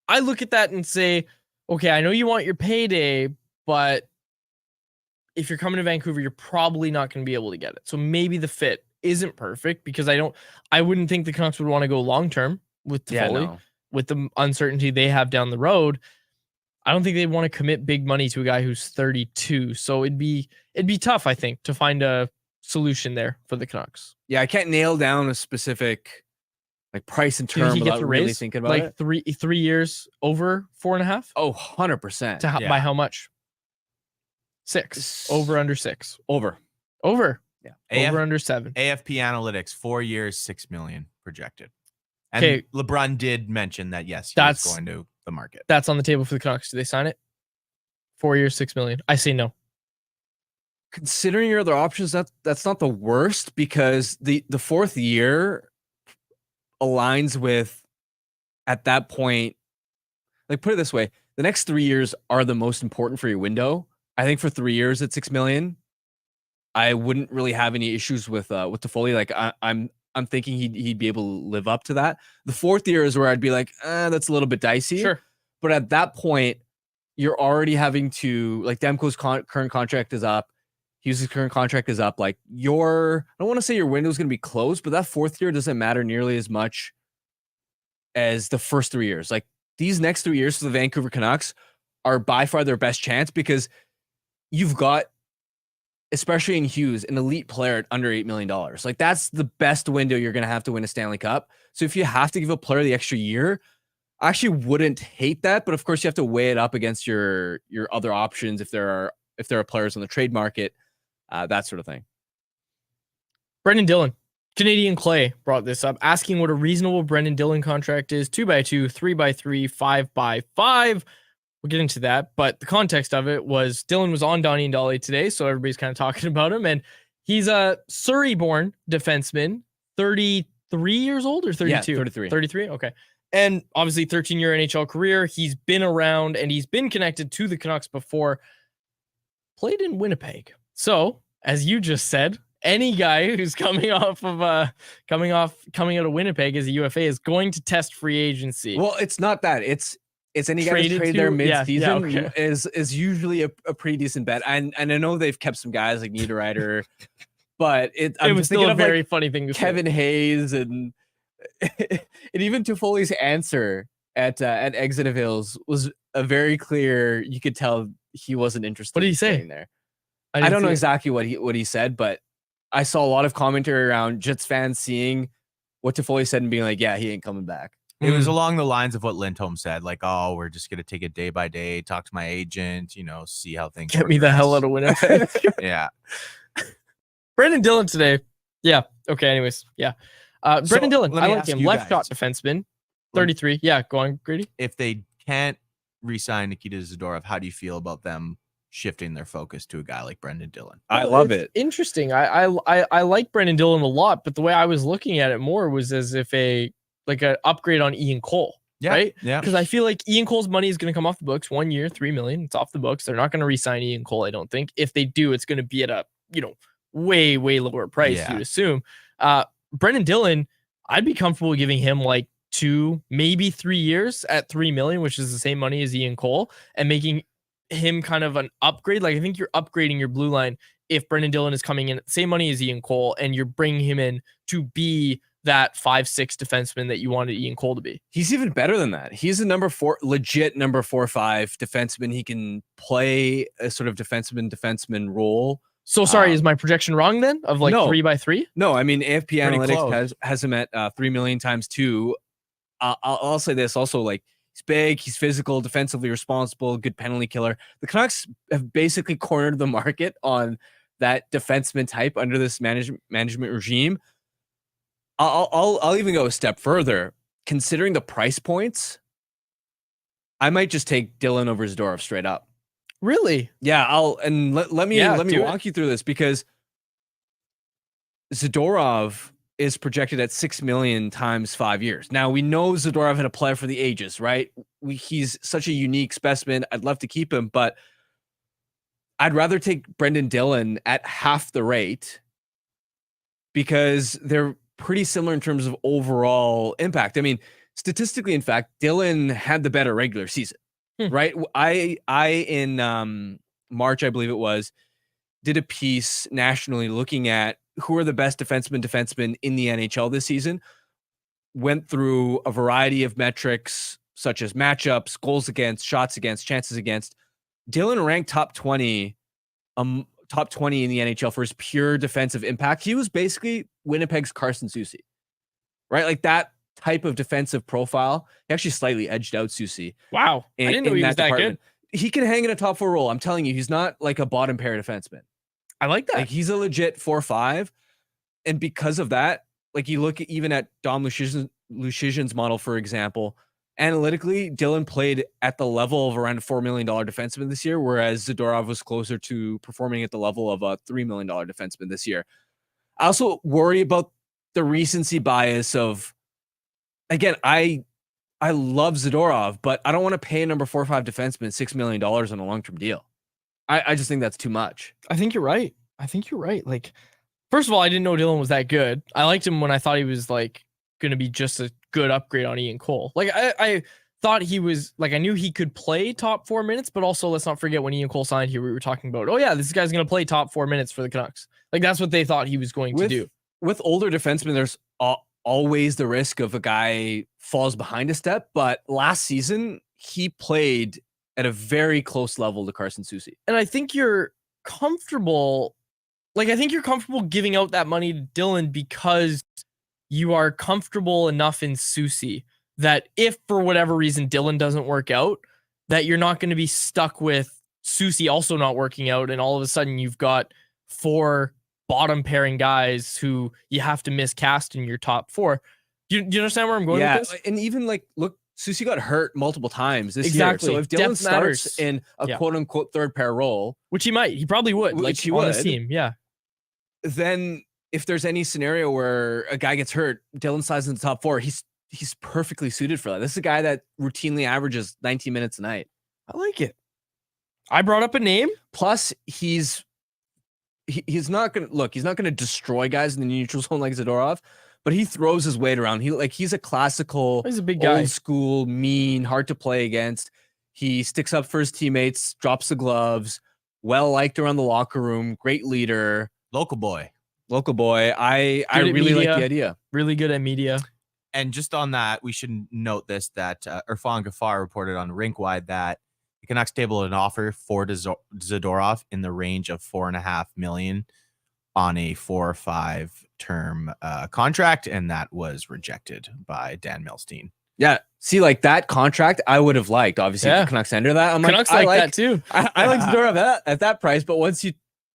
I look at that and say, okay, I know you want your payday, but if you're coming to Vancouver, you're probably not going to be able to get it. So maybe the fit isn't perfect because I wouldn't think the Canucks would want to go long-term with Toffoli with the uncertainty they have down the road. I don't think they want to commit big money to a guy who's 32. So it'd be tough, I think, to find a solution there for the Canucks. Yeah, I can't nail down a specific like price and Do you term think he gets without a really raise? thinking about Like it. 3 years over 4.5? Oh, 100%. By how much? 6. Over under 6. Over. Over. Yeah. Over under 7. AFP Analytics, 4 years, $6 million projected. And 'Kay. LeBron did mention that, yes, he That's- was going to the market. That's on the table for the Canucks. Do they sign it? 4 years, $6 million. I say no. Considering your other options, that's not the worst, because the fourth year aligns with, at that point, like, put it this way, the next 3 years are the most important for your window. I think for 3 years at $6 million, I wouldn't really have any issues with Toffoli. Like, I'm thinking he'd be able to live up to that. The fourth year is where I'd be like, that's a little bit dicey. Sure. But at that point, you're already having to, like, Demko's current contract is up. Hughes' current contract is up. Like, I don't want to say your window's going to be closed, but that fourth year doesn't matter nearly as much as the first 3 years. Like, these next 3 years for the Vancouver Canucks are by far their best chance, because you've got, especially in Hughes, an elite player at under $8 million. Like, that's the best window you're going to have to win a Stanley Cup. So if you have to give a player the extra year, I actually wouldn't hate that. But of course, you have to weigh it up against your other options if there are players on the trade market, that sort of thing. Brendan Dillon, Canadian Clay brought this up, asking what a reasonable Brendan Dillon contract is: 2x2, 3x3, 5x5. We'll get into that, but the context of it was Dillon was on Donnie and Dolly today, so everybody's kind of talking about him, and he's a Surrey-born defenseman, 33 years old or 32? Yeah, 33. 33, okay. And obviously 13-year NHL career. He's been around, and he's been connected to the Canucks before. Played in Winnipeg. So, as you just said, any guy who's coming out of Winnipeg as a UFA is going to test free agency. Well, it's not that. It's any guy who's traded there mid-season is usually a pretty decent bet. And I know they've kept some guys like Niederreiter, but it was still a very funny thing to Kevin say. Hayes and even Toffoli's answer at Exit of Hills was a very clear. You could tell he wasn't interested. What did he say there? I don't know exactly what he said, but I saw a lot of commentary around Jets fans seeing what Toffoli said and being like, "Yeah, he ain't coming back." It was along the lines of what Lindholm said, like, "Oh, we're just gonna take it day by day, talk to my agent, see how things get me the hell out of Winnipeg." Yeah. Brendan Dillon today. Yeah. Okay. Anyways. Yeah. Brendan Dillon. I like him. Left shot defenseman. 33. Yeah. Go on, Grady. If they can't re-sign Nikita Zadorov, how do you feel about them shifting their focus to a guy like Brendan Dillon? I love it. Interesting. I like Brendan Dillon a lot, but the way I was looking at it more was as if an upgrade on Ian Cole. Yeah, right? Yeah. Because I feel like Ian Cole's money is going to come off the books. 1 year, $3 million. It's off the books. They're not going to re-sign Ian Cole, I don't think. If they do, it's going to be at a way, way lower price, you'd assume. Brendan Dillon, I'd be comfortable giving him like 2, maybe 3 years at $3 million, which is the same money as Ian Cole, and making him kind of an upgrade. Like, I think you're upgrading your blue line if Brendan Dillon is coming in at the same money as Ian Cole, and you're bringing him in to be that 5-6 defenseman that you wanted Ian Cole to be. He's even better than that. He's a legit number 4-5 defenseman. He can play a sort of defenseman role. So sorry, is my projection wrong then? Of like no. 3x3? No, I mean, AFP Analytics has him at 3 million times 2. I'll say this also, like, he's big, he's physical, defensively responsible, good penalty killer. The Canucks have basically cornered the market on that defenseman type under this management regime. I'll even go a step further. Considering the price points, I might just take Dillon over Zadorov straight up. Really? Yeah, let me walk you through this, because Zadorov is projected at 6 million times 5 years. Now, we know Zadorov had a player for the ages, right? He's such a unique specimen. I'd love to keep him, but I'd rather take Brendan Dillon at half the rate, because they're pretty similar in terms of overall impact. I mean, statistically, in fact, Dillon had the better regular season, right? I in March, I believe it was, did a piece nationally looking at who are the best defensemen in the NHL this season, went through a variety of metrics, such as matchups, goals against, shots against, chances against. Dylan ranked top 20 in the NHL for his pure defensive impact. He was basically Winnipeg's Carson Soucy, right? Like that type of defensive profile. He actually slightly edged out Soucy. Wow. I didn't know he was that good. He can hang in a top 4 role. I'm telling you, he's not like a bottom pair defenseman. I like that. Like he's a legit 4-5. And because of that, like you look even at Dom Luszczyszyn's model, for example, analytically, Dylan played at the level of around a $4 million defenseman this year, whereas Zadorov was closer to performing at the level of a $3 million defenseman this year. I also worry about the recency bias of, again, I love Zadorov, but I don't want to pay a number 4 or 5 defenseman $6 million on a long-term deal. I just think that's too much. I think you're right. Like, first of all, I didn't know Dylan was that good. I liked him when I thought he was like going to be just a good upgrade on Ian Cole. Like I thought he was like, I knew he could play top 4 minutes, but also let's not forget when Ian Cole signed here, we were talking about, oh yeah, this guy's going to play top 4 minutes for the Canucks. Like that's what they thought he was going to do. With older defensemen, there's always the risk of a guy falls behind a step, but last season he played at a very close level to Carson Soucy. And I think you're comfortable. Like, I think you're comfortable giving out that money to Dylan because you are comfortable enough in Soucy that if for whatever reason Dylan doesn't work out, that you're not going to be stuck with Soucy also not working out. And all of a sudden you've got 4 bottom pairing guys who you have to miscast in your top 4. Do you understand where I'm going with this? And even like, look, Soucy got hurt multiple times this year. So if Dylan starts in a quote unquote third pair role, which he probably would, like he would on his team. Yeah. Then if there's any scenario where a guy gets hurt, Dylan slides in the top 4. He's perfectly suited for that. This is a guy that routinely averages 19 minutes a night. I like it. I brought up a name. Plus, he's not gonna destroy guys in the neutral zone like Zadorov, but he throws his weight around. He's a classical, he's a big guy, old school, mean, hard to play against. He sticks up for his teammates, drops the gloves, well liked around the locker room, great leader, local boy. I really like the idea. Really good at media. And just on that, we should note this, that Irfan Ghaffar reported on Rinkwide that the Canucks tabled an offer for Zadorov in the range of $4.5 million on a 4 or 5 term contract, and that was rejected by Dan Milstein. Yeah, see, like that contract, I would have liked. Obviously, if the Canucks enter that, I'm Canucks like that too. I like Zadorov at that price, but once you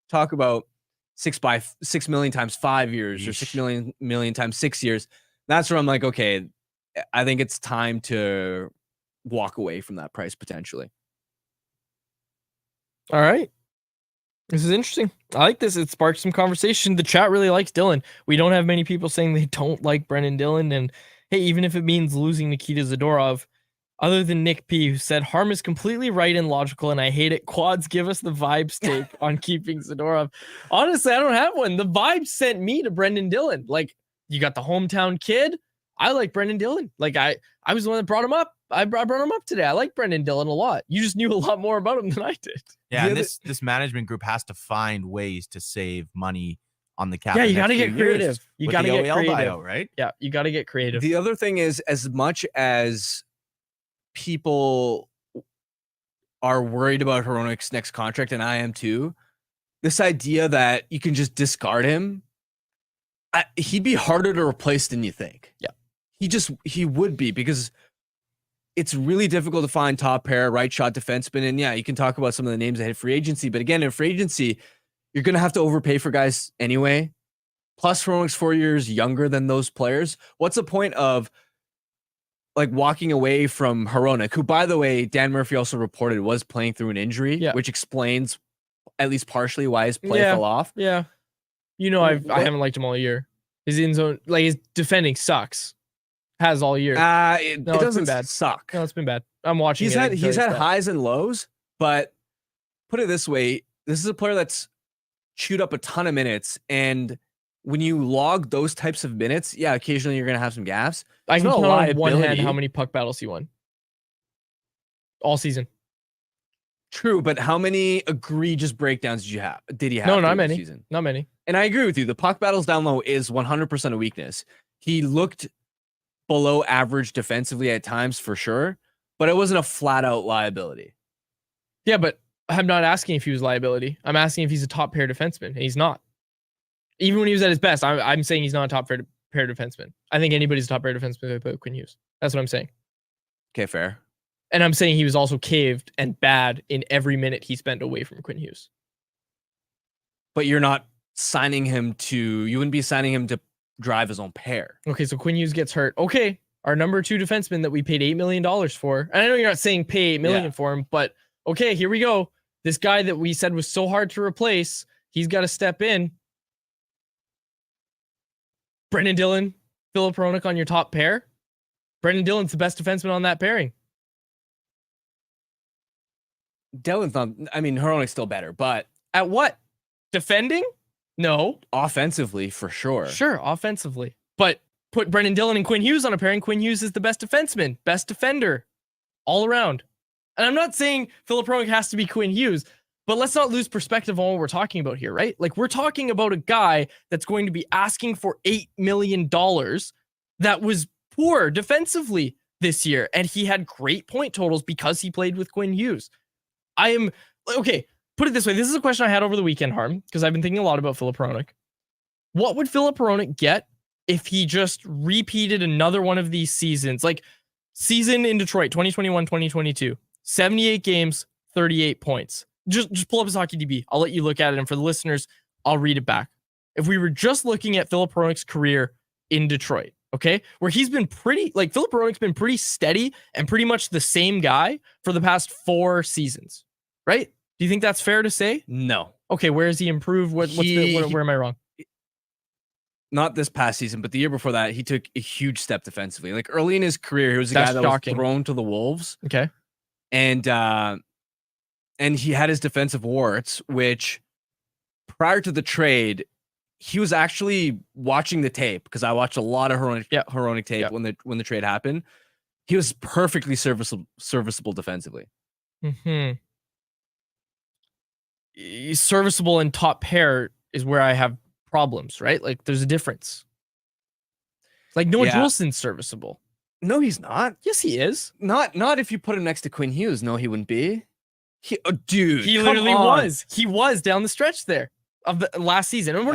talk about $6 million times 5 years, or $6 million times 6 years, that's where I'm like, okay, I think it's time to walk away from that price potentially. All right. This is interesting. I like this. It sparked some conversation. The chat really likes Dylan. We don't have many people saying they don't like Brendan Dillon. And hey, even if it means losing Nikita Zadorov, other than Nick P, who said Harm is completely right and logical, and I hate it. Quads give us the vibes take on keeping Zadorov. Honestly, I don't have one. The vibes sent me to Brendan Dillon. Like, you got the hometown kid. I like Brendan Dillon. Like, I was the one that brought him up. I brought him up today. I like Brendan Dillon a lot. You just knew a lot more about him than I did. Yeah, and this management group has to find ways to save money on the cap. Yeah, you got to get creative. You got to get creative, buyout, right? Yeah, you got to get creative. The other thing is, as much as people are worried about Hronek's next contract, and I am too, this idea that you can just discard him, he'd be harder to replace than you think. Yeah, he would be, because it's really difficult to find top pair, right shot defenseman. And yeah, you can talk about some of the names that hit free agency, but again, in free agency, you're going to have to overpay for guys anyway. Plus, Hronek's 4 years younger than those players. What's the point of like walking away from Hronek, who, by the way, Dan Murphy also reported was playing through an injury, which explains at least partially why his play fell off. Yeah. You know, I haven't liked him all year. His in zone, like his defending sucks. Has all year. It doesn't suck. No, it's been bad. I'm watching. He's had highs and lows, but put it this way: this is a player that's chewed up a ton of minutes, and when you log those types of minutes, yeah, occasionally you're gonna have some gaps. I can count on one hand how many puck battles he won all season. True, but how many egregious breakdowns did he have? No, not many. Season? Not many. And I agree with you. The puck battles down low is 100% a weakness. He looked below average defensively at times for sure, but it wasn't a flat out liability. Yeah, but I'm not asking if he was liability. I'm asking if he's a top pair defenseman, and he's not. Even when he was at his best, I'm saying he's not a top pair defenseman. I think anybody's a top pair defenseman but Quinn Hughes. That's what I'm saying. Okay, fair. And I'm saying he was also caved and bad in every minute he spent away from Quinn Hughes. But you're not signing him to, you wouldn't be signing him to drive his own pair. Okay, so Quinn Hughes gets hurt. Okay, our number 2 defenseman that we paid $8 million for. And I know you're not saying pay $8 million for him, but okay, here we go. This guy that we said was so hard to replace, he's got to step in. Brendan Dillon, Filip Hronek on your top pair. Brendan Dillon's the best defenseman on that pairing. Dillon's not, I mean, Hronek's still better, but At what? Defending? No. offensively, for sure. Sure, offensively. But put Brendan Dillon and Quinn Hughes on a pairing. Quinn Hughes is the best defenseman, best defender, all around. And I'm not saying Filip Hronek has to be Quinn Hughes, but let's not lose perspective on what we're talking about here, right? Like, we're talking about a guy that's going to be asking for $8 million that was poor defensively this year, and he had great point totals because he played with Quinn Hughes. Okay, put it this way. This is a question I had over the weekend, Harm, because I've been thinking a lot about Filip Hronek. What would Filip Hronek get if he just repeated another one of these seasons? Like, season in Detroit, 2021-2022, 78 games, 38 points. Just pull up his hockey DB. I'll let you look at it, and for the listeners, I'll read it back. If we were just looking at Filip Hronek's career in Detroit, okay, where he's been pretty, like, Filip Hronek's been pretty steady and pretty much the same guy for the past 4 seasons, right? Do you think that's fair to say? No. Okay, where has he improved? Where am I wrong? Not this past season, but the year before that, he took a huge step defensively. Like, early in his career, he was a That's guy that shocking. was thrown to the Wolves. Okay. And he had his defensive warts, which prior to the trade, he was actually watching the tape, because I watched a lot of Hronek tape when the trade happened. He was perfectly serviceable defensively. Mm-hmm. Serviceable and top pair is where I have problems, right? Like, there's a difference. Like, Noah Juulsen's serviceable. No, he's not. Yes, he is. Not if you put him next to Quinn Hughes. No, he wouldn't be. Dude, He literally was. He was down the stretch there of the last season. And we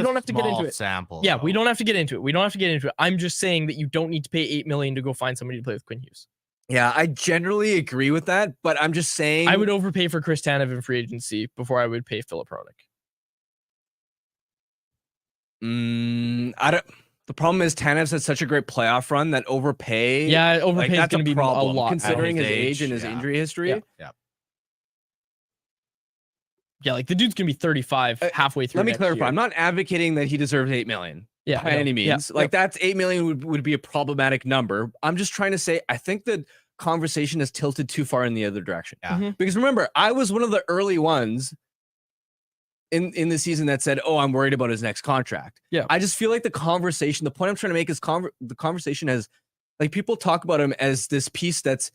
don't have to get into it. Sample, Yeah, though. we don't have to get into it. I'm just saying that you don't need to pay $8 million to go find somebody to play with Quinn Hughes. Yeah, I generally agree with that, but I'm just saying I would overpay for Chris Tanev in free agency before I would pay Filip Hronek. I don't. The problem is Tanev's had such a great playoff run that overpay. Yeah, overpay is that's going to be a lot, considering his his age and age, his injury history. Yeah, like, the dude's going to be 35 halfway through. Let me next clarify. year. I'm not advocating that he deserves $8 million. Yeah, by any means. Yeah, that's $8 million would be a problematic number. I'm just trying to say I think the conversation has tilted too far in the other direction. Yeah. Mhm. Because remember, I was one of the early ones in the season that said, "Oh, I'm worried about his next contract." Yeah. I just feel like the point I'm trying to make is the conversation has, like, people talk about him as this piece that's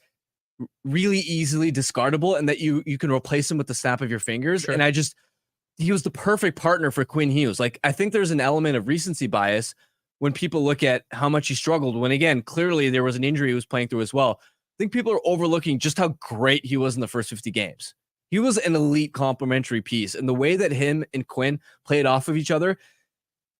really easily discardable and that you can replace him with the snap of your fingers. Sure. And he was the perfect partner for Quinn Hughes. Like, I think there's an element of recency bias when people look at how much he struggled, when, again, clearly there was an injury he was playing through as well. I think people are overlooking just how great he was in the first 50 games. He was an elite complementary piece. And the way that him and Quinn played off of each other,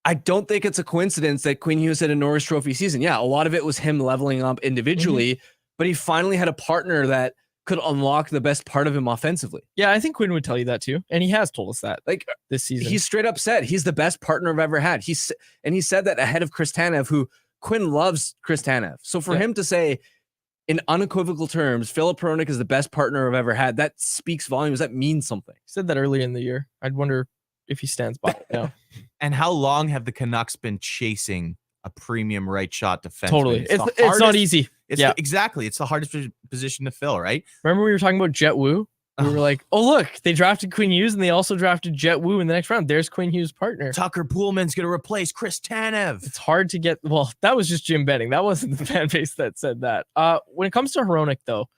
I don't think it's a coincidence that Quinn Hughes had a Norris Trophy season. Yeah, a lot of it was him leveling up individually, but he finally had a partner that could unlock the best part of him offensively. Yeah, I think Quinn would tell you that too. And he has told us that, like, this season. He straight up said he's the best partner I've ever had. He said that ahead of Chris Tanev, who Quinn loves Chris Tanev. So for him to say in unequivocal terms, Filip Hronek is the best partner I've ever had, that speaks volumes. That means something. He said that earlier in the year. I'd wonder if he stands by it now. And how long have the Canucks been chasing a premium right shot defenseman? Totally. It's not easy. Exactly. It's the hardest position to fill, right? Remember we were talking about Jet Wu? We were like, oh, look, they drafted Quinn Hughes and they also drafted Jet Wu in the next round. There's Quinn Hughes' partner. Tucker Poolman's going to replace Chris Tanev. It's hard to get. Well, that was just Jim betting. That wasn't the fan base that said that. When it comes to Hronek, though,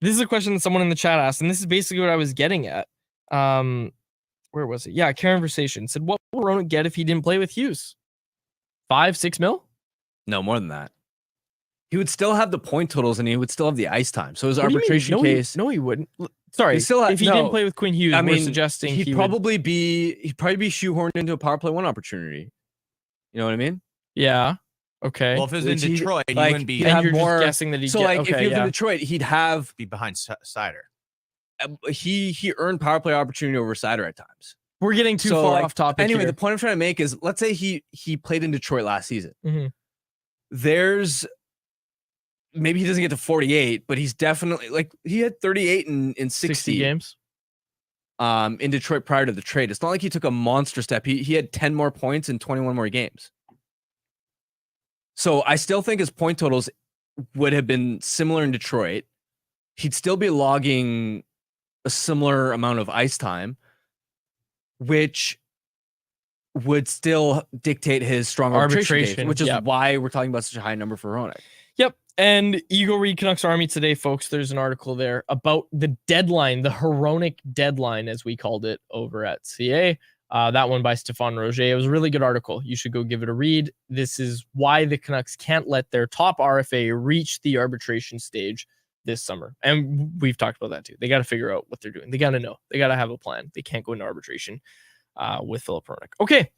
this is a question that someone in the chat asked, and this is basically what I was getting at. Where was it? Yeah, Conversation said, what would Hronek get if he didn't play with Hughes? 5-6 mil? No, more than that. he would still have the point totals and he would still have the ice time. So his What do you mean? arbitration No, case. No, he wouldn't. Sorry, still if he no. didn't play with Quinn Hughes, I we're mean, suggesting he'd he would. probably be shoehorned into a power play 1 opportunity. You know what I mean? Yeah. Okay. Well, if it was in Which he- Detroit, he like, wouldn't be he'd and have you're more- just guessing that he. So like if okay, he was yeah. in Detroit, he'd have behind Snyder. he earned power play opportunity over Snyder at times. We're getting too So, far like, off topic. Anyway, here. the point I'm trying to make is, let's say he played in Detroit last season. Mhm. There's maybe he doesn't get to 48, but he's definitely like he had 38 in 60 games. in Detroit prior to the trade. It's not like he took a monster step. He had 10 more points in 21 more games. So I still think his point totals would have been similar in Detroit. He'd still be logging a similar amount of ice time, which would still dictate his strong arbitration, case, which is why we're talking about such a high number for Hronek. Yep. And you go read Canucks Army today, folks. There's an article there about the deadline, the Hronek deadline, as we called it over at CA. That one by Stéphane Roger. It was a really good article. You should go give it a read. This is why the Canucks can't let their top RFA reach the arbitration stage this summer. And we've talked about that too. They got to figure out what they're doing. They got to know. They got to have a plan. They can't go into arbitration with Philip Hronek. Okay.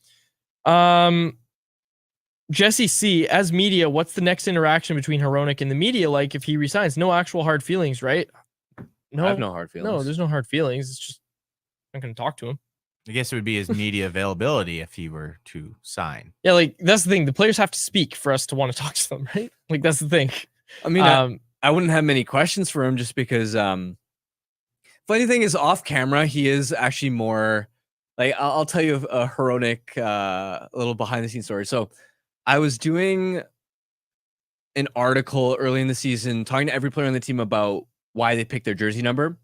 Jesse C, as media, what's the next interaction between Hronek and the media like if he resigns? No actual hard feelings, right? No, I have no hard feelings. No, there's no hard feelings. It's just I'm going to talk to him. I guess it would be his media availability if he were to sign. Yeah, like that's the thing. The players have to speak for us to want to talk to them, right? Like that's the thing. I mean, I wouldn't have many questions for him just because funny thing is, off camera, he is actually more like I'll tell you a Hronek a little behind the scenes story. So I was doing an article early in the season talking to every player on the team about why they picked their jersey number.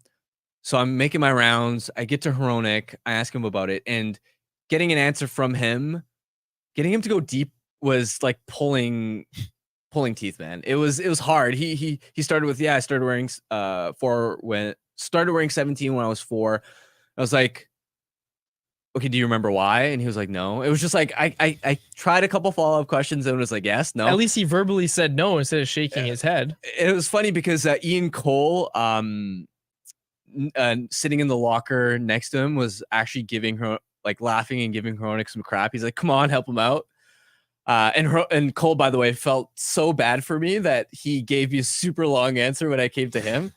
So I'm making my rounds. I get to Hronek. I ask him about it, and getting an answer from him, getting him to go deep was like pulling teeth, man. It was hard. He started with, I started wearing started wearing 17 when I was 4. I was like, okay, do you remember why? And he was like, no. It was just like I tried a couple follow-up questions and it was like, yes, no. At least he verbally said no instead of shaking his head. It was funny because Ian Cole sitting in the locker next to him was actually giving her like laughing and giving Hronek some crap. He's like, come on, help him out. And Cole, by the way, felt so bad for me that he gave me a super long answer when I came to him.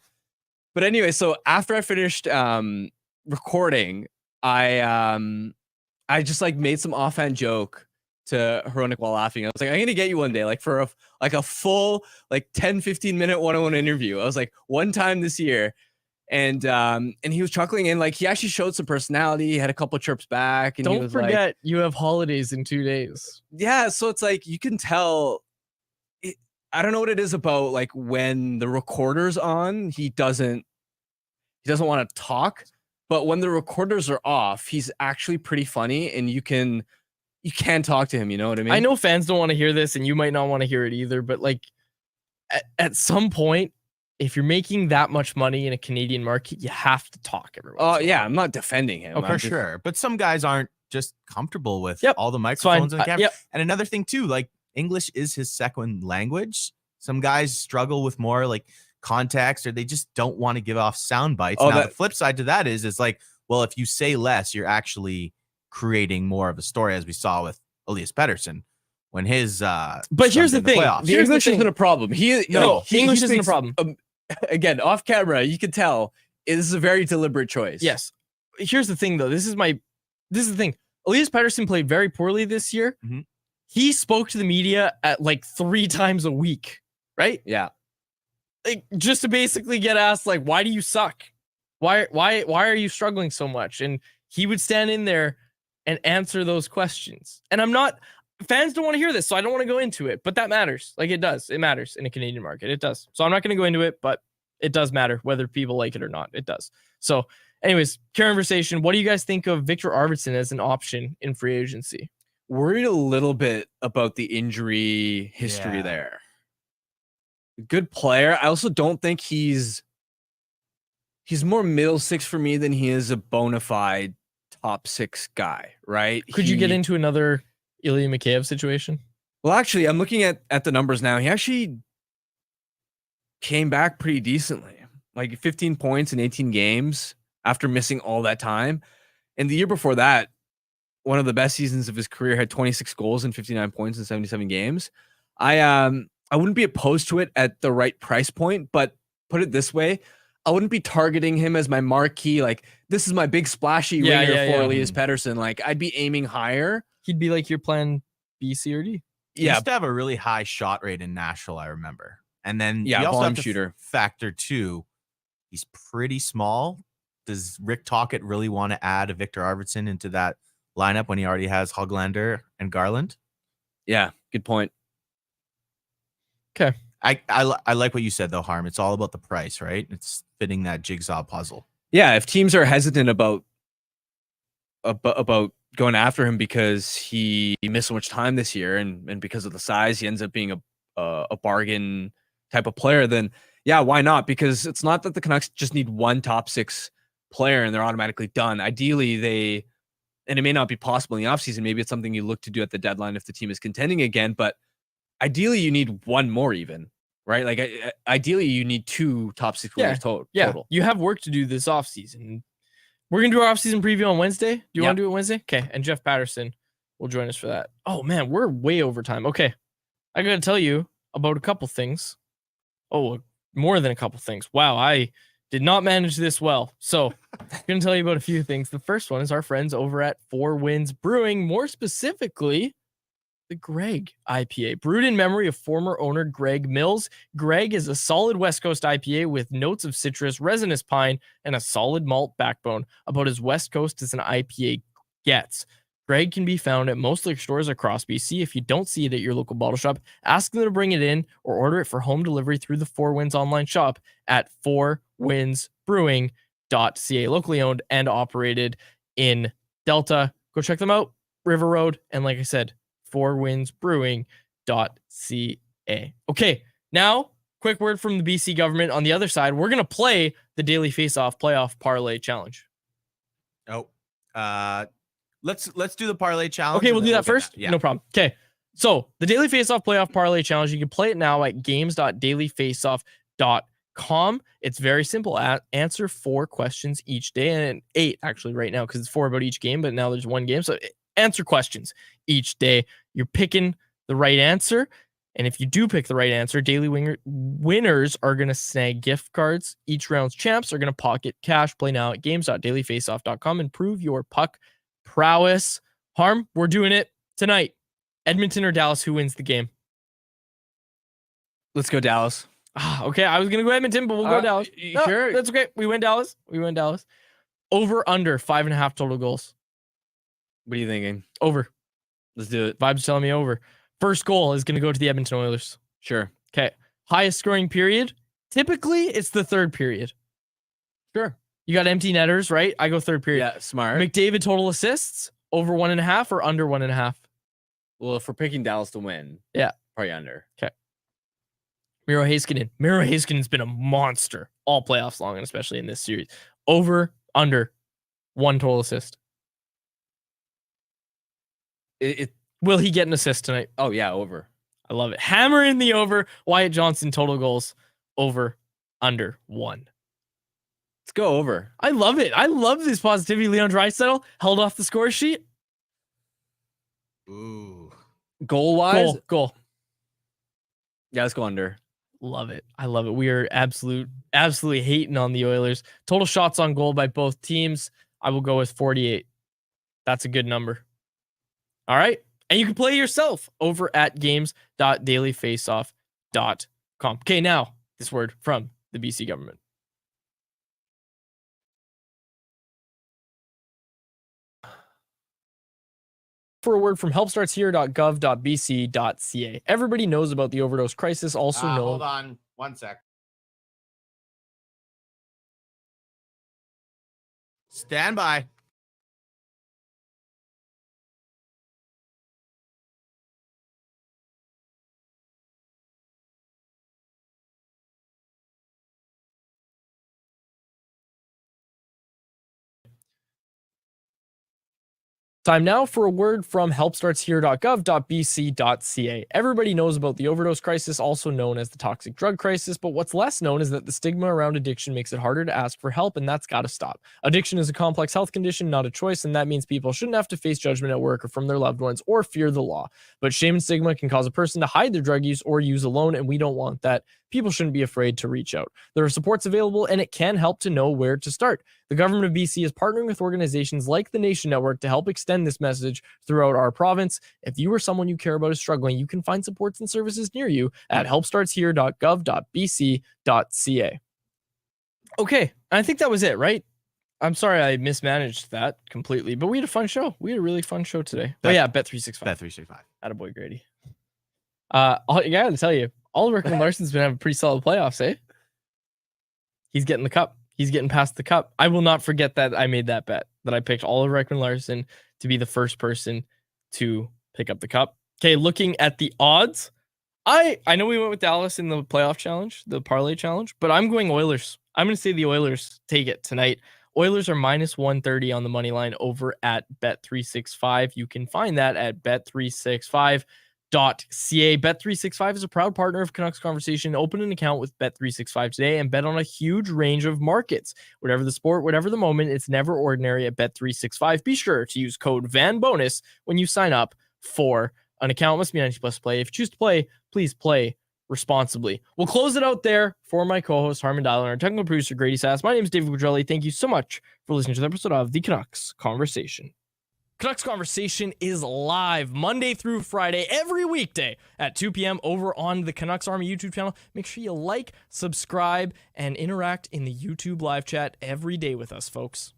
But anyway, so after I finished recording, I just like made some offhand joke to Hronek while laughing. I was like, I'm gonna get you one day, like for a full like 10-15 minute one-on-one interview. I was like, one time this year. And he was chuckling and like he actually showed some personality. He had a couple chirps back. And don't forget, you have holidays in 2 days. Yeah, so it's like you can tell. I don't know what it is about like when the recorder's on, he doesn't want to talk. But when the recorders are off, he's actually pretty funny, and you can talk to him. You know what I mean? I know fans don't want to hear this, and you might not want to hear it either. But like at some point, if you're making that much money in a Canadian market, you have to talk every once in a while. Yeah, I'm not defending him. Oh, for sure. But some guys aren't just comfortable with all the fine. microphones and the camera. Yep. And another thing too, like English is his second language. Some guys struggle with more like context, or they just don't want to give off sound bites. Now, the flip side to that is like, well, if you say less, you're actually creating more of a story, as we saw with Elias Pettersson when his but here's the thing. The English isn't a problem. English isn't a problem. Again, off camera, you can tell this is a very deliberate choice. Yes. Here's the thing, though. This is the thing. Elias Pettersson played very poorly this year. Mm-hmm. He spoke to the media at like 3 times a week, right? Yeah. Like just to basically get asked, like, why do you suck? Why are you struggling so much? And he would stand in there and answer those questions. And fans don't want to hear this, so I don't want to go into it, but that matters. Like it does. It matters in a Canadian market. It does. So I'm not going to go into it, but it does matter whether people like it or not. It does. So anyways, conversation. What do you guys think of Victor Arvidsson as an option in free agency? Worried a little bit about the injury history there. Good player. I also don't think he's more middle 6 for me than he is a bona fide top 6 guy, right? Could you get into another Ilya Mikheyev situation? Well, actually, I'm looking at the numbers now. He actually came back pretty decently, like 15 points in 18 games after missing all that time. And the year before that, one of the best seasons of his career, had 26 goals and 59 points in 77 games. I wouldn't be opposed to it at the right price point, but put it this way, I wouldn't be targeting him as my marquee. Like, this is my big splashy winger for Elias Pettersson. Like, I'd be aiming higher. He'd be like your plan B, C, or D. He used to have a really high shot rate in Nashville, I remember. And then you also have to shooter factor too, he's pretty small. Does Rick Tocchet really want to add a Victor Arvidsson into that lineup when he already has Höglander and Garland? Yeah, good point. Okay. I like what you said though, Harm. It's all about the price, right? It's fitting that jigsaw puzzle. Yeah, if teams are hesitant about going after him because he missed so much time this year and because of the size, he ends up being a bargain type of player, then yeah, why not? Because it's not that the Canucks just need one top 6 player and they're automatically done. Ideally, and it may not be possible in the offseason, maybe it's something you look to do at the deadline if the team is contending again, but ideally you need one more even, right? Like ideally you need 2 top 6 players total. You have work to do this offseason. We're going to do our offseason preview on Wednesday. Do you want to do it Wednesday? Okay. And Jeff Patterson will join us for that. Oh man, we're way over time. Okay. I got to tell you about a couple things. Oh, more than a couple things. Wow. I did not manage this well. So I'm going to tell you about a few things. The first one is our friends over at 4 Winds Brewing, more specifically, the Greg IPA, brewed in memory of former owner Greg Mills. Greg is a solid West Coast IPA with notes of citrus, resinous pine, and a solid malt backbone, about as West Coast as an IPA gets. Greg can be found at most liquor stores across BC. If you don't see it at your local bottle shop, ask them to bring it in or order it for home delivery through the 4 Winds online shop at 4windsbrewing.ca. Locally owned and operated in Delta. Go check them out. River Road. And like I said, 4windsbrewing.ca. Okay, now quick word from the BC government. On the other side, we're going to play the Daily Face-Off Playoff Parlay Challenge. Let's do the parlay challenge. Okay, we'll do that first. Yeah. No problem. Okay. So the Daily Face-Off Playoff Parlay Challenge, you can play it now at games.dailyfaceoff.com. It's very simple. Answer 4 questions each day, and 8 actually right now because it's 4 about each game, but now there's 1 game. So answer questions each day. You're picking the right answer. And if you do pick the right answer, daily winners are going to snag gift cards. Each round's champs are going to pocket cash. Play now at games.dailyfaceoff.com and prove your puck prowess. Harm, we're doing it tonight. Edmonton or Dallas, who wins the game? Let's go Dallas. Okay, I was going to go Edmonton, but we'll go Dallas. No, sure? That's okay. We win Dallas. Over, under 5.5 total goals. What are you thinking? Over. Let's do it. Vibes telling me over. First goal is going to go to the Edmonton Oilers. Sure. Okay. Highest scoring period. Typically, it's the third period. Sure. You got empty netters, right? I go third period. Yeah, smart. McDavid total assists, over 1.5 or under 1.5? Well, if we're picking Dallas to win, probably under. Okay. Miro Heiskanen's been a monster all playoffs long, and especially in this series. Over, under 1 total assist. Will he get an assist tonight? Oh, yeah, over. I love it. Hammer in the over. Wyatt Johnson total goals, over, under 1. Let's go over. I love it. I love this positivity. Leon Draisaitl held off the score sheet. Ooh. Goal-wise? Goal. Yeah, let's go under. Love it. I love it. We are absolutely hating on the Oilers. Total shots on goal by both teams. I will go with 48. That's a good number. All right. And you can play yourself over at games.dailyfaceoff.com. Okay, now this word from the BC government. For a word from helpstartshere.gov.bc.ca. Everybody knows about the overdose crisis, also known. Hold on 1 sec. Stand by. Time now for a word from helpstartshere.gov.bc.ca. Everybody knows about the overdose crisis, also known as the toxic drug crisis, but what's less known is that the stigma around addiction makes it harder to ask for help, and that's got to stop. Addiction is a complex health condition, not a choice, and that means people shouldn't have to face judgment at work or from their loved ones or fear the law. But shame and stigma can cause a person to hide their drug use or use alone, and we don't want that. People shouldn't be afraid to reach out. There are supports available, and it can help to know where to start. The government of BC is partnering with organizations like the Nation Network to help extend this message throughout our province. If you or someone you care about is struggling, you can find supports and services near you at helpstartshere.gov.bc.ca. Okay, I think that was it, right? I'm sorry I mismanaged that completely, but we had a fun show. We had a really fun show today. Oh yeah, Bet365. Bet365. Attaboy, Grady. I gotta tell you, Oliver Ekman-Larsson's been having pretty solid playoffs, eh? He's getting the cup. He's getting past the cup. I will not forget that I made that bet, that I picked Oliver Ekman-Larsson to be the first person to pick up the cup. Okay, looking at the odds, I know we went with Dallas in the playoff challenge, the parlay challenge, but I'm going Oilers. I'm going to say the Oilers take it tonight. Oilers are minus 130 on the money line over at Bet365. You can find that at Bet365.ca. Bet365 is a proud partner of Canucks Conversation. Open an account with Bet365 today and bet on a huge range of markets. Whatever the sport, whatever the moment, it's never ordinary at Bet365. Be sure to use code VANBONUS when you sign up for an account. Must be 90 plus play. If you choose to play, please play responsibly. We'll close it out there for my co-host Harman Dahler and our technical producer Grady Sass. My name is David Quadrelli. Thank you so much for listening to the episode of the Canucks Conversation. Canucks Conversation is live Monday through Friday, every weekday at 2 p.m. over on the Canucks Army YouTube channel. Make sure you like, subscribe, and interact in the YouTube live chat every day with us, folks.